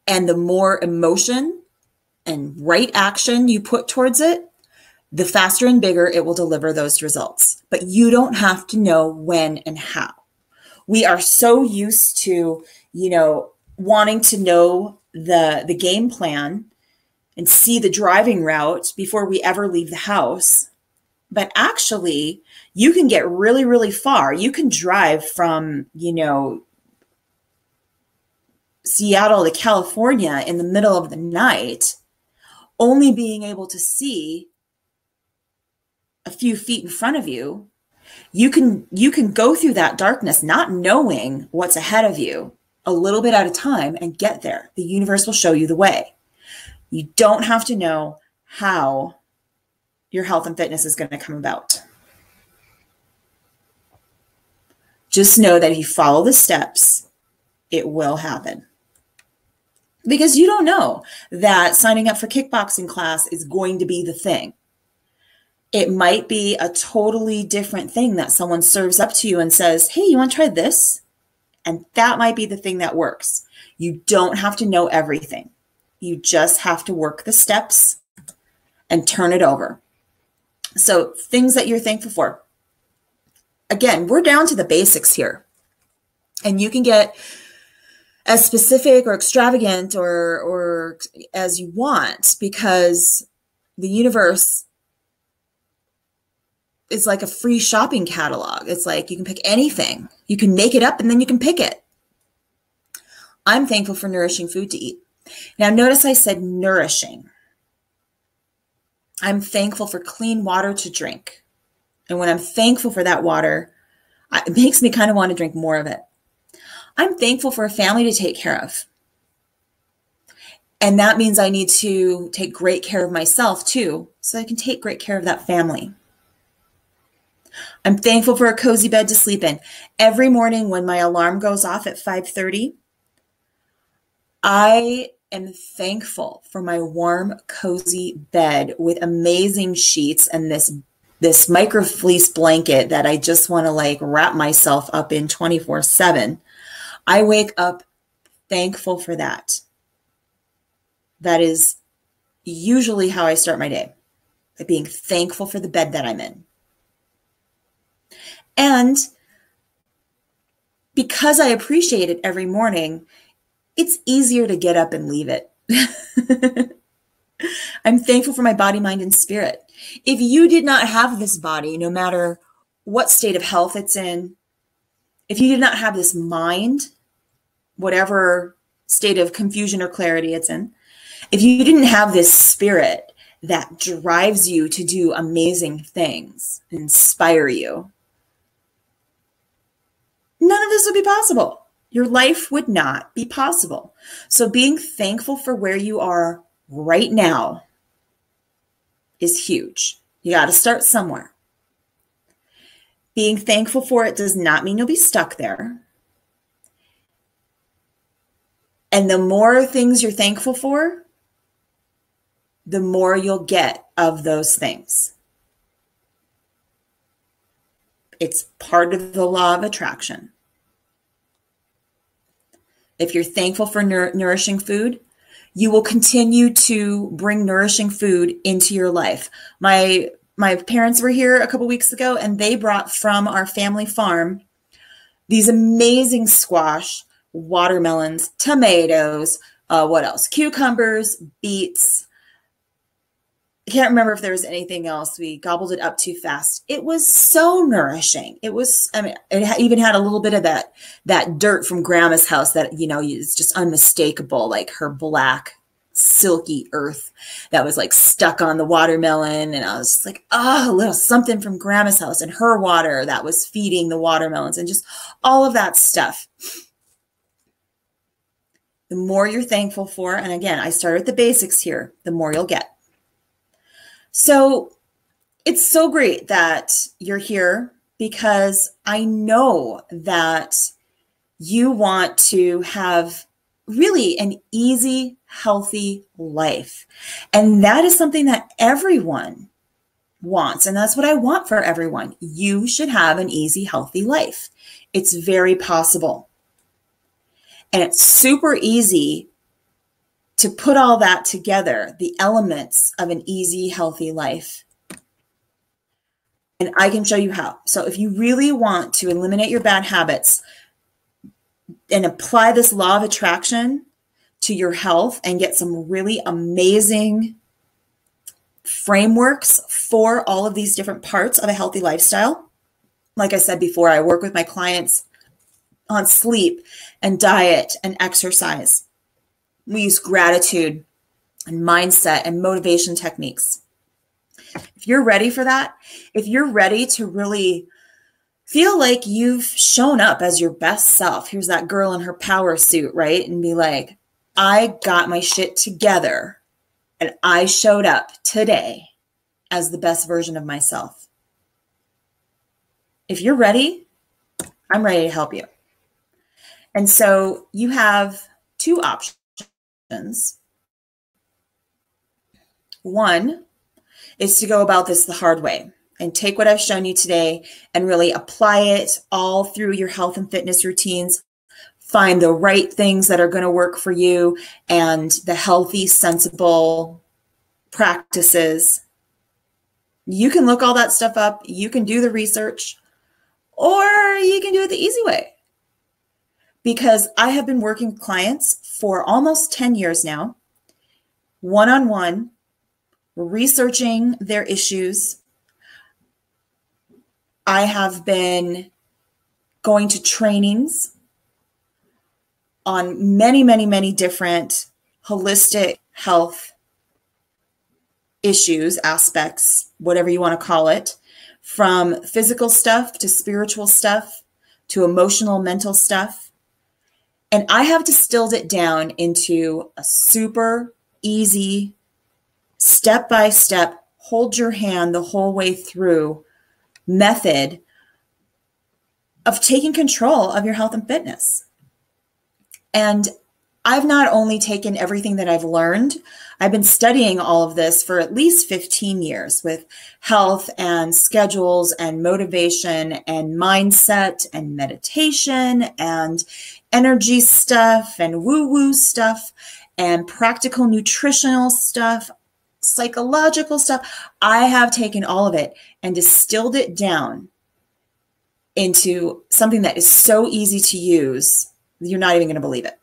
Speaker 1: And the more emotion and right action you put towards it, the faster and bigger it will deliver those results. But you don't have to know when and how. We are so used to, wanting to know the game plan and see the driving route before we ever leave the house. But actually, you can get really, really far. You can drive from, Seattle to California in the middle of the night, only being able to see a few feet in front of you. You can go through that darkness not knowing what's ahead of you a little bit at a time and get there. The universe will show you the way. You don't have to know how your health and fitness is going to come about. Just know that if you follow the steps, it will happen. Because you don't know that signing up for kickboxing class is going to be the thing. It might be a totally different thing that someone serves up to you and says, hey, you want to try this? And that might be the thing that works. You don't have to know everything. You just have to work the steps and turn it over. So things that you're thankful for. Again, we're down to the basics here. And you can get as specific or extravagant or as you want, because the universe is like a free shopping catalog. It's like you can pick anything. You can make it up and then you can pick it. I'm thankful for nourishing food to eat. Now, notice I said nourishing. I'm thankful for clean water to drink. And when I'm thankful for that water, it makes me kind of want to drink more of it. I'm thankful for a family to take care of. And that means I need to take great care of myself too, so I can take great care of that family. I'm thankful for a cozy bed to sleep in. Every morning when my alarm goes off at 5:30, I am thankful for my warm, cozy bed with amazing sheets and this micro fleece blanket that I just want to wrap myself up in 24/7. I wake up thankful for that. That is usually how I start my day, by being thankful for the bed that I'm in. And because I appreciate it every morning, it's easier to get up and leave it. I'm thankful for my body, mind, and spirit. If you did not have this body, no matter what state of health it's in, if you did not have this mind, whatever state of confusion or clarity it's in, if you didn't have this spirit that drives you to do amazing things, inspire you, none of this would be possible. Your life would not be possible. So being thankful for where you are right now is huge. You got to start somewhere. Being thankful for it does not mean you'll be stuck there. And the more things you're thankful for, the more you'll get of those things. It's part of the law of attraction. If you're thankful for nourishing food, you will continue to bring nourishing food into your life. My parents were here a couple weeks ago, and they brought from our family farm these amazing squash, watermelons, tomatoes, what else? Cucumbers, beets. I can't remember if there was anything else. We gobbled it up too fast. It was so nourishing. It was, it even had a little bit of that dirt from Grandma's house that, is just unmistakable, like her black, silky earth that was stuck on the watermelon. And I was just like, oh, a little something from Grandma's house, and her water that was feeding the watermelons, and just all of that stuff. The more you're thankful for, and again, I start with the basics here, the more you'll get. So it's so great that you're here, because I know that You want to have really an easy, healthy life. And that is something that everyone wants. And that's what I want for everyone. You should have an easy, healthy life. It's very possible. And it's super easy to put all that together, the elements of an easy, healthy life. And I can show you how. So if you really want to eliminate your bad habits and apply this law of attraction to your health and get some really amazing frameworks for all of these different parts of a healthy lifestyle. Like I said before, I work with my clients on sleep and diet and exercise. We use gratitude and mindset and motivation techniques. If you're ready for that, if you're ready to really feel like you've shown up as your best self, here's that girl in her power suit, right? And be like, I got my shit together and I showed up today as the best version of myself. If you're ready, I'm ready to help you. And so you have two options. One is to go about this the hard way and take what I've shown you today and really apply it all through your health and fitness routines. Find the right things that are going to work for you and the healthy, sensible practices. You can look all that stuff up. You can do the research, or you can do it the easy way. Because I have been working with clients for almost 10 years now, one-on-one, researching their issues. I have been going to trainings on many, many, many different holistic health issues, aspects, whatever you want to call it, from physical stuff to spiritual stuff to emotional, mental stuff. And I have distilled it down into a super easy, step-by-step, hold your hand the whole way through method of taking control of your health and fitness. And I've not only taken everything that I've learned, I've been studying all of this for at least 15 years with health and schedules and motivation and mindset and meditation and energy stuff and woo-woo stuff and practical nutritional stuff, psychological stuff. I have taken all of it and distilled it down into something that is so easy to use, you're not even going to believe it.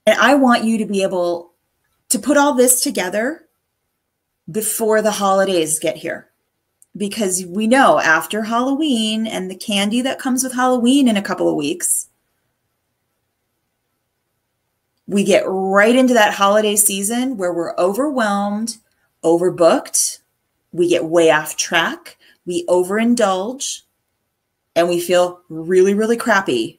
Speaker 1: And I want you to be able to put all this together before the holidays get here. Because we know after Halloween and the candy that comes with Halloween in a couple of weeks, we get right into that holiday season where we're overwhelmed, overbooked, we get way off track, we overindulge, and we feel really, really crappy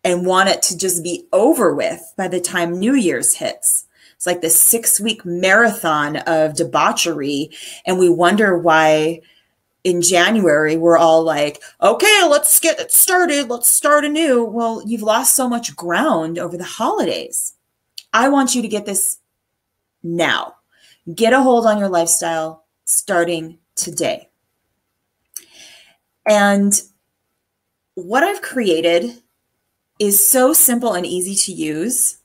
Speaker 1: and want it to just be over with by the time New Year's hits. It's like this 6-week marathon of debauchery. And we wonder why in January, we're all like, okay, let's get it started. Let's start anew. Well, you've lost so much ground over the holidays. I want you to get this now. Get a hold on your lifestyle starting today. And what I've created is so simple and easy to use.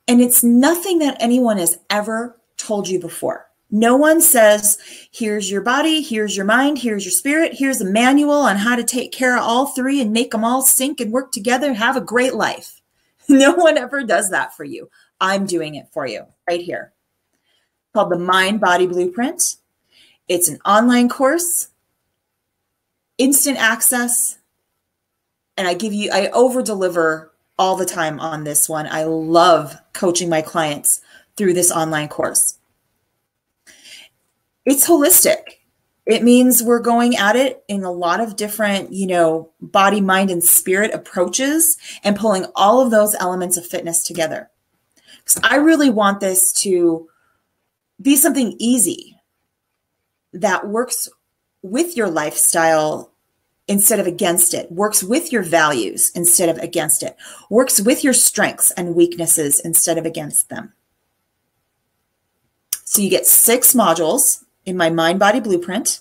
Speaker 1: And it's nothing that anyone has ever told you before. No one says, here's your body, here's your mind, here's your spirit, here's a manual on how to take care of all three and make them all sync and work together and have a great life. No one ever does that for you. I'm doing it for you right here. It's called the Mind Body Blueprint. It's an online course, instant access, and I over-deliver all the time on this one. I love coaching my clients through this online course. It's holistic. It means we're going at it in a lot of different, body, mind, and spirit approaches and pulling all of those elements of fitness together. Because I really want this to be something easy that works with your lifestyle instead of against it, works with your values instead of against it, works with your strengths and weaknesses instead of against them. So you get 6 modules in my Mind Body Blueprint,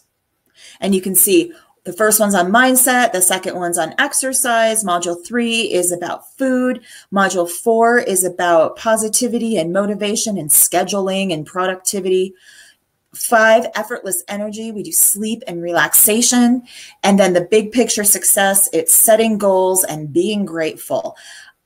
Speaker 1: and you can see the first one's on mindset, the second one's on exercise, module 3 is about food, module 4 is about positivity and motivation and scheduling and productivity. 5, effortless energy. We do sleep and relaxation. And then the big picture success, it's setting goals and being grateful.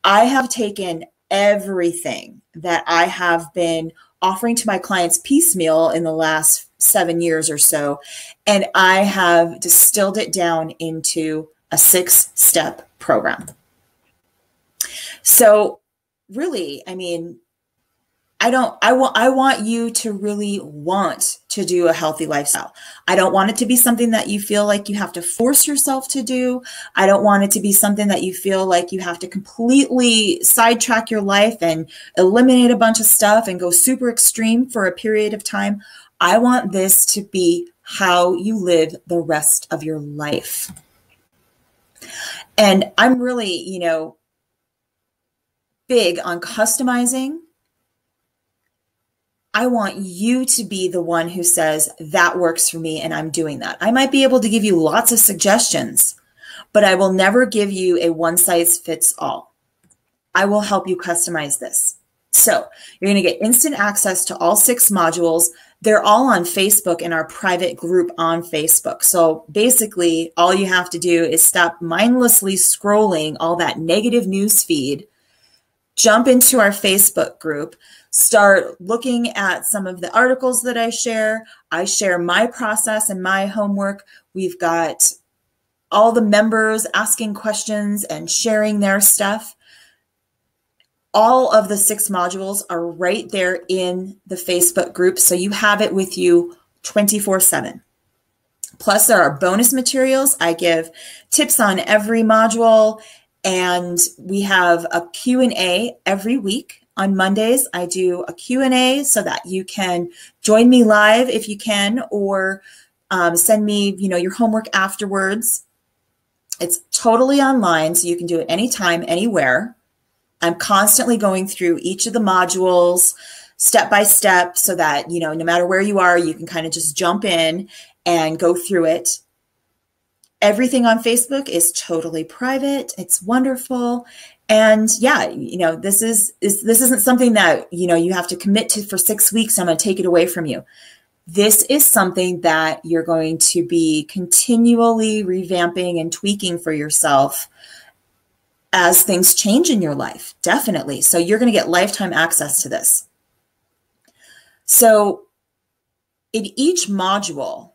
Speaker 1: I have taken everything that I have been offering to my clients piecemeal in the last 7 years or so, and I have distilled it down into a 6-step program. So really, I mean, I want you to really want to do a healthy lifestyle. I don't want it to be something that you feel like you have to force yourself to do. I don't want it to be something that you feel like you have to completely sidetrack your life and eliminate a bunch of stuff and go super extreme for a period of time. I want this to be how you live the rest of your life. And I'm really, big on customizing. I want you to be the one who says, that works for me and I'm doing that. I might be able to give you lots of suggestions, but I will never give you a one-size-fits-all. I will help you customize this. So you're going to get instant access to all 6 modules. They're all on Facebook in our private group on Facebook. So basically, all you have to do is stop mindlessly scrolling all that negative news feed, jump into our Facebook group, start looking at some of the articles that I share. I share my process and my homework. We've got all the members asking questions and sharing their stuff. All of the 6 modules are right there in the Facebook group, so you have it with you 24/7. Plus, there are bonus materials. I give tips on every module, and we have a Q&A every week. On Mondays, I do a Q&A so that you can join me live if you can, or send me, your homework afterwards. It's totally online, so you can do it anytime, anywhere. I'm constantly going through each of the modules step by step so that, no matter where you are, you can kind of just jump in and go through it. Everything on Facebook is totally private. It's wonderful. And yeah, this isn't something that, you have to commit to for 6 weeks. I'm going to take it away from you. This is something that you're going to be continually revamping and tweaking for yourself as things change in your life, definitely. So you're going to get lifetime access to this. So in each module,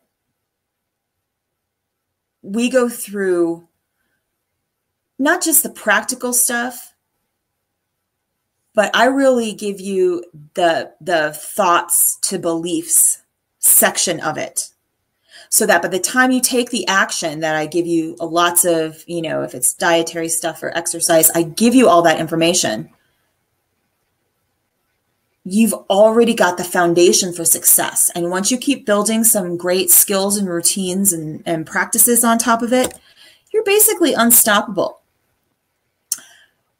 Speaker 1: we go through not just the practical stuff, but I really give you the thoughts to beliefs section of it. So that by the time you take the action that I give you lots of, if it's dietary stuff or exercise, I give you all that information. You've already got the foundation for success. And once you keep building some great skills and routines and practices on top of it, you're basically unstoppable.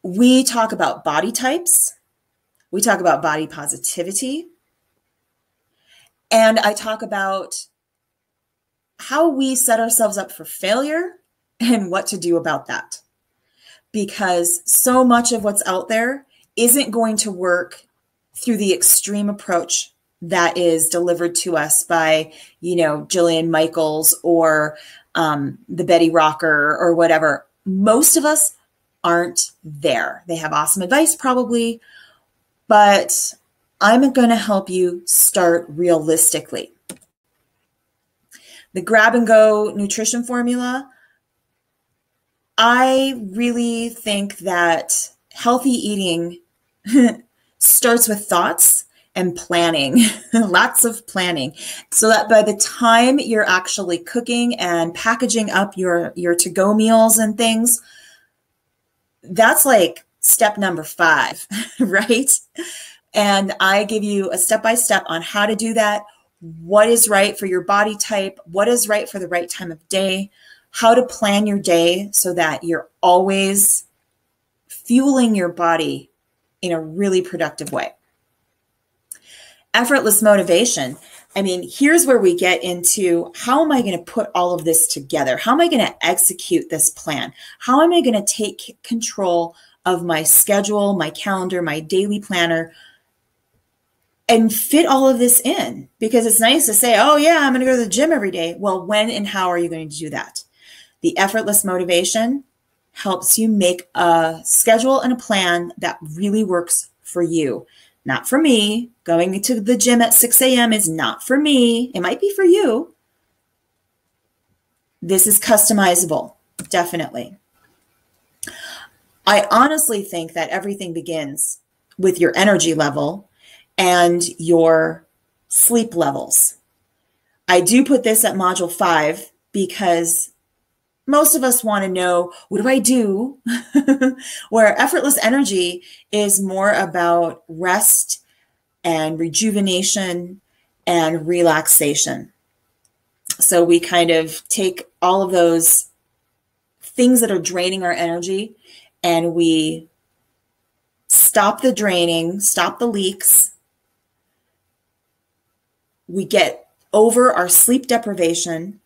Speaker 1: We talk about body types. We talk about body positivity. And I talk about how we set ourselves up for failure and what to do about that. Because so much of what's out there isn't going to work through the extreme approach that is delivered to us by, Jillian Michaels or the Betty Rocker or whatever. Most of us aren't there. They have awesome advice probably, but I'm going to help you start realistically. The grab and go nutrition formula, I really think that healthy eating starts with thoughts and planning, lots of planning, so that by the time you're actually cooking and packaging up your to-go meals and things, that's like step number 5, right? And I give you a step-by-step on how to do that, what is right for your body type, what is right for the right time of day, how to plan your day so that you're always fueling your body in a really productive way. Effortless motivation. I mean, here's where we get into how am I going to put all of this together? How am I going to execute this plan? How am I going to take control of my schedule, my calendar, my daily planner, and fit all of this in? Because it's nice to say, oh yeah, I'm going to go to the gym every day. Well, when and how are you going to do that? The effortless motivation helps you make a schedule and a plan that really works for you. Not for me. Going to the gym at 6 a.m. is not for me. It might be for you. This is customizable, definitely. I honestly think that everything begins with your energy level and your sleep levels. I do put this at module 5 because most of us want to know, what do I do? Where effortless energy is more about rest and rejuvenation and relaxation. So we kind of take all of those things that are draining our energy and we stop the draining, stop the leaks. We get over our sleep deprivation.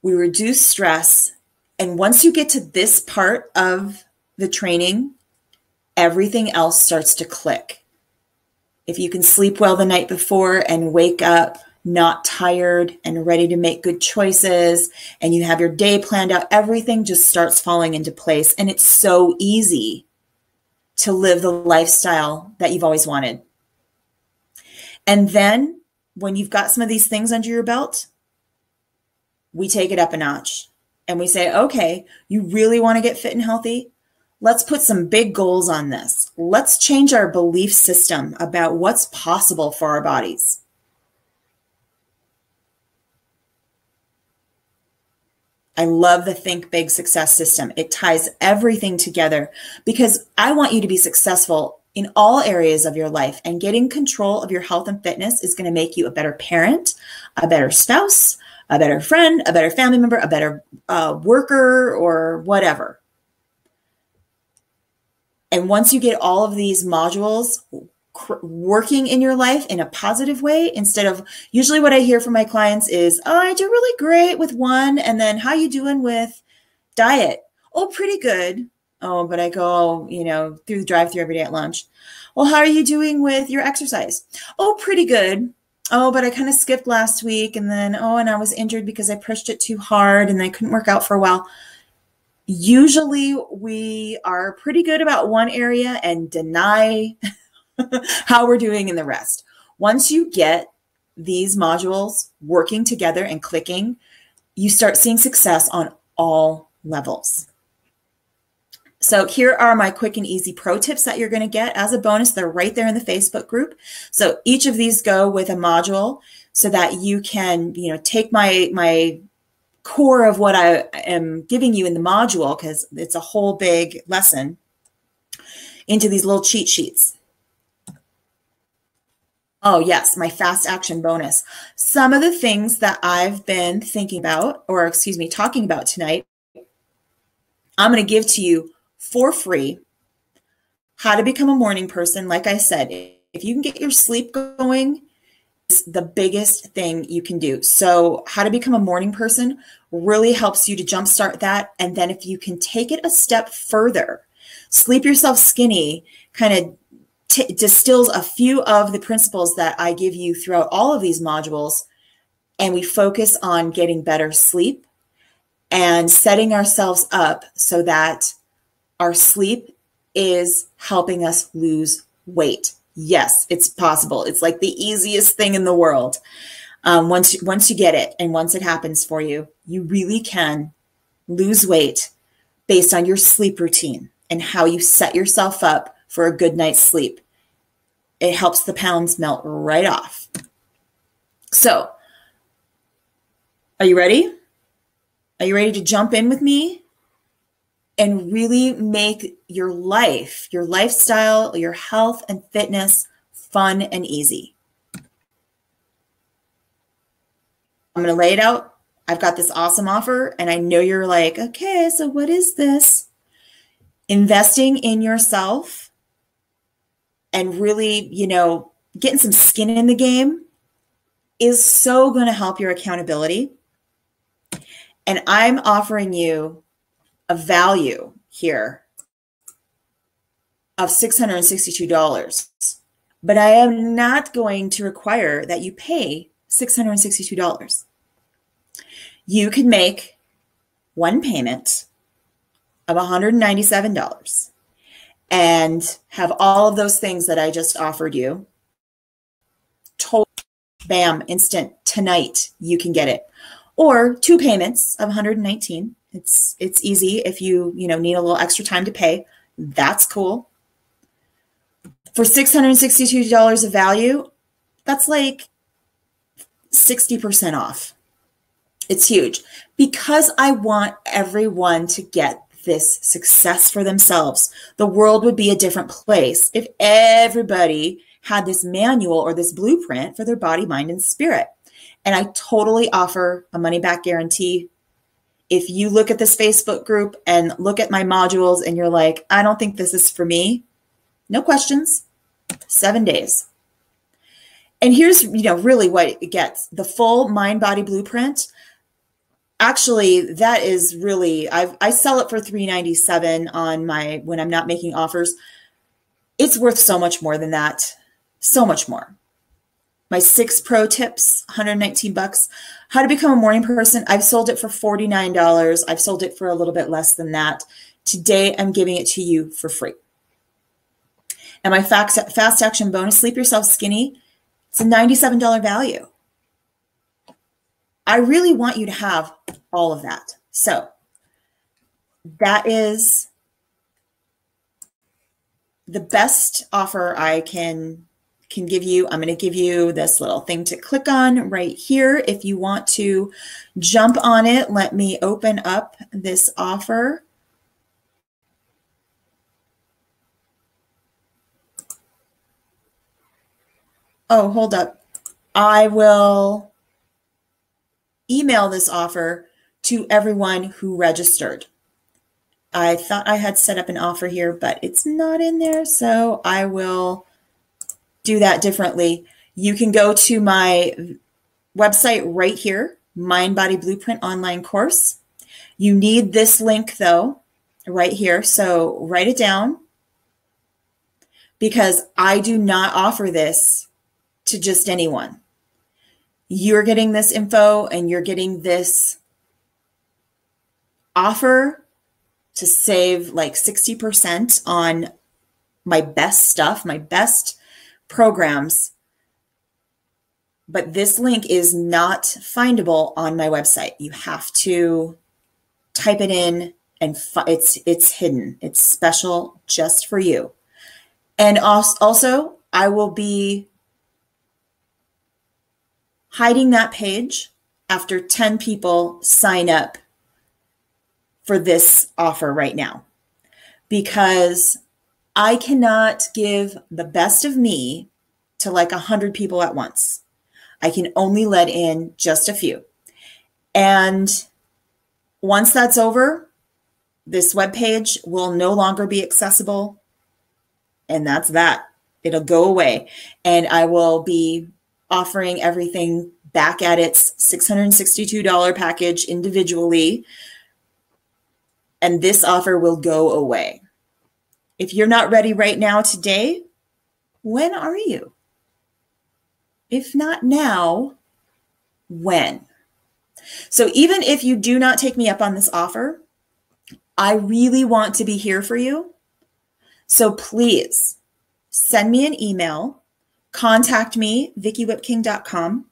Speaker 1: We reduce stress. And once you get to this part of the training, everything else starts to click. If you can sleep well the night before and wake up not tired and ready to make good choices, and you have your day planned out, everything just starts falling into place. And it's so easy to live the lifestyle that you've always wanted. And then when you've got some of these things under your belt, we take it up a notch and we say, okay, you really want to get fit and healthy? Let's put some big goals on this. Let's change our belief system about what's possible for our bodies. I love the Think Big Success system. It ties everything together because I want you to be successful in all areas of your life, and getting control of your health and fitness is going to make you a better parent, a better spouse, a better friend, a better family member, a better worker, or whatever. And once you get all of these modules working in your life in a positive way, instead of usually what I hear from my clients is, oh, I do really great with one. And then how you doing with diet? Oh, pretty good. Oh, but I go, through the drive-thru every day at lunch. Well, how are you doing with your exercise? Oh, pretty good. Oh, but I kind of skipped last week. And then, and I was injured because I pushed it too hard and I couldn't work out for a while. Usually we are pretty good about one area and deny how we're doing in the rest. Once you get these modules working together and clicking, you start seeing success on all levels. So here are my quick and easy pro tips that you're going to get as a bonus. They're right there in the Facebook group. So each of these go with a module so that you can, take my core of what I am giving you in the module, because it's a whole big lesson, into these little cheat sheets. Oh yes, my fast action bonus. Some of the things that I've been thinking about, talking about tonight, I'm going to give to you for free. How to become a morning person. Like I said, if you can get your sleep going, it's the biggest thing you can do. So how to become a morning person really helps you to jumpstart that. And then if you can take it a step further, Sleep Yourself Skinny kind of distills a few of the principles that I give you throughout all of these modules. And we focus on getting better sleep and setting ourselves up so that our sleep is helping us lose weight. Yes, it's possible. It's like the easiest thing in the world. Once you get it and once it happens for you, you really can lose weight based on your sleep routine and how you set yourself up for a good night's sleep. It helps the pounds melt right off. So, are you ready? Are you ready to jump in with me and really make your life, your lifestyle, your health and fitness fun and easy? I'm going to lay it out. I've got this awesome offer, and I know you're like, okay, so what is this? Investing in yourself and really, getting some skin in the game is so going to help your accountability. And I'm offering you a value here of $662. But I am not going to require that you pay $662. You can make one payment of $197 and have all of those things that I just offered you. Total, bam, instant, tonight you can get it. Or two payments of $119. It's easy if you need a little extra time to pay. That's cool. For $662 of value, that's like 60% off. It's huge because I want everyone to get this success for themselves. The world would be a different place if everybody had this manual or this blueprint for their body, mind, and spirit. And I totally offer a money-back guarantee. If you look at this Facebook group and look at my modules and you're like, I don't think this is for me, no questions, 7 days. And here's, really what it gets. The full mind-body blueprint. Actually, that is really, I sell it for $397 on when I'm not making offers. It's worth so much more than that. So much more. My 6 pro tips, $119. How to become a morning person. I've sold it for $49. I've sold it for a little bit less than that. Today, I'm giving it to you for free. And my fast action bonus, Sleep Yourself Skinny, it's a $97 value. I really want you to have all of that. So that is the best offer I can give you. I'm going to give you this little thing to click on right here. If you want to jump on it, let me open up this offer. Oh, hold up. I will email this offer to everyone who registered. I thought I had set up an offer here, but it's not in there. So I will do that differently. You can go to my website right here, Mind Body Blueprint online course. You need this link though, right here. So write it down because I do not offer this to just anyone. You're getting this info and you're getting this offer to save like 60% on my best stuff, my best programs. But this link is not findable on my website. You have to type it in and it's hidden. It's special just for you. And also, I will be hiding that page after 10 people sign up for this offer right now, because I cannot give the best of me to like 100 people at once. I can only let in just a few. And once that's over, this webpage will no longer be accessible. And that's that. It'll go away. And I will be offering everything back at its $662 package individually. And this offer will go away. If you're not ready right now today, when are you? If not now, when? So even if you do not take me up on this offer, I really want to be here for you. So please send me an email, contact me, VickiWhipKing.com.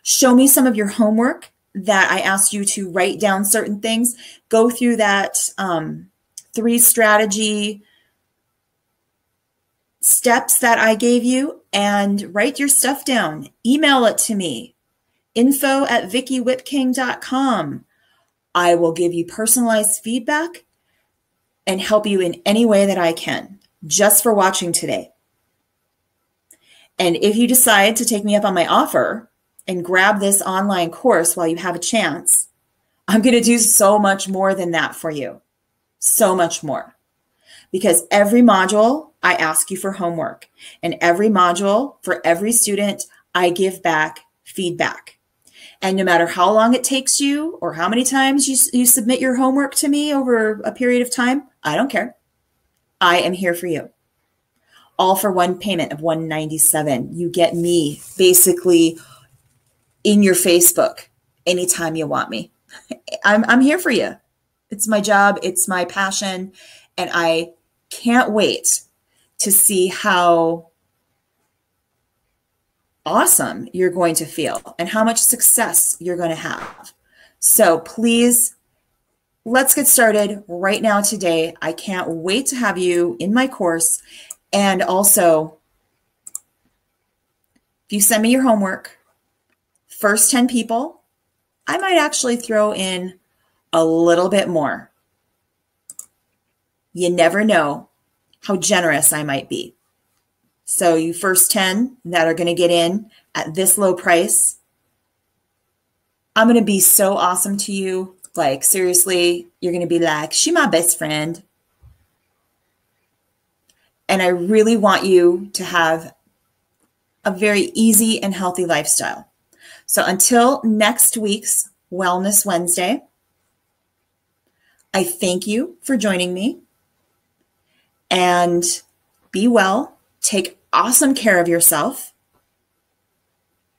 Speaker 1: Show me some of your homework that I asked you to write down certain things. Go through that 3 strategy steps that I gave you and write your stuff down. Email it to me, info@VickiWhipKing.com. I will give you personalized feedback and help you in any way that I can, just for watching today. And if you decide to take me up on my offer and grab this online course while you have a chance, I'm going to do so much more than that for you. So much more. Because every module, I ask you for homework. And every module, for every student, I give back feedback. And no matter how long it takes you or how many times you submit your homework to me over a period of time, I don't care. I am here for you. All for one payment of $197. You get me basically in your Facebook anytime you want me. I'm here for you. It's my job. It's my passion. And I can't wait to see how awesome you're going to feel and how much success you're going to have. So please, let's get started right now today. I can't wait to have you in my course. And also, if you send me your homework, first 10 people, I might actually throw in a little bit more. You never know how generous I might be. So you first 10 that are going to get in at this low price, I'm going to be so awesome to you. Like, seriously, you're going to be like, she my best friend. And I really want you to have a very easy and healthy lifestyle. So until next week's Wellness Wednesday, I thank you for joining me. And be well. Take awesome care of yourself.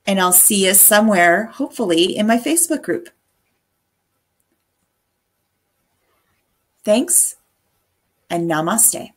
Speaker 1: And I'll see you somewhere, hopefully, in my Facebook group. Thanks, and namaste.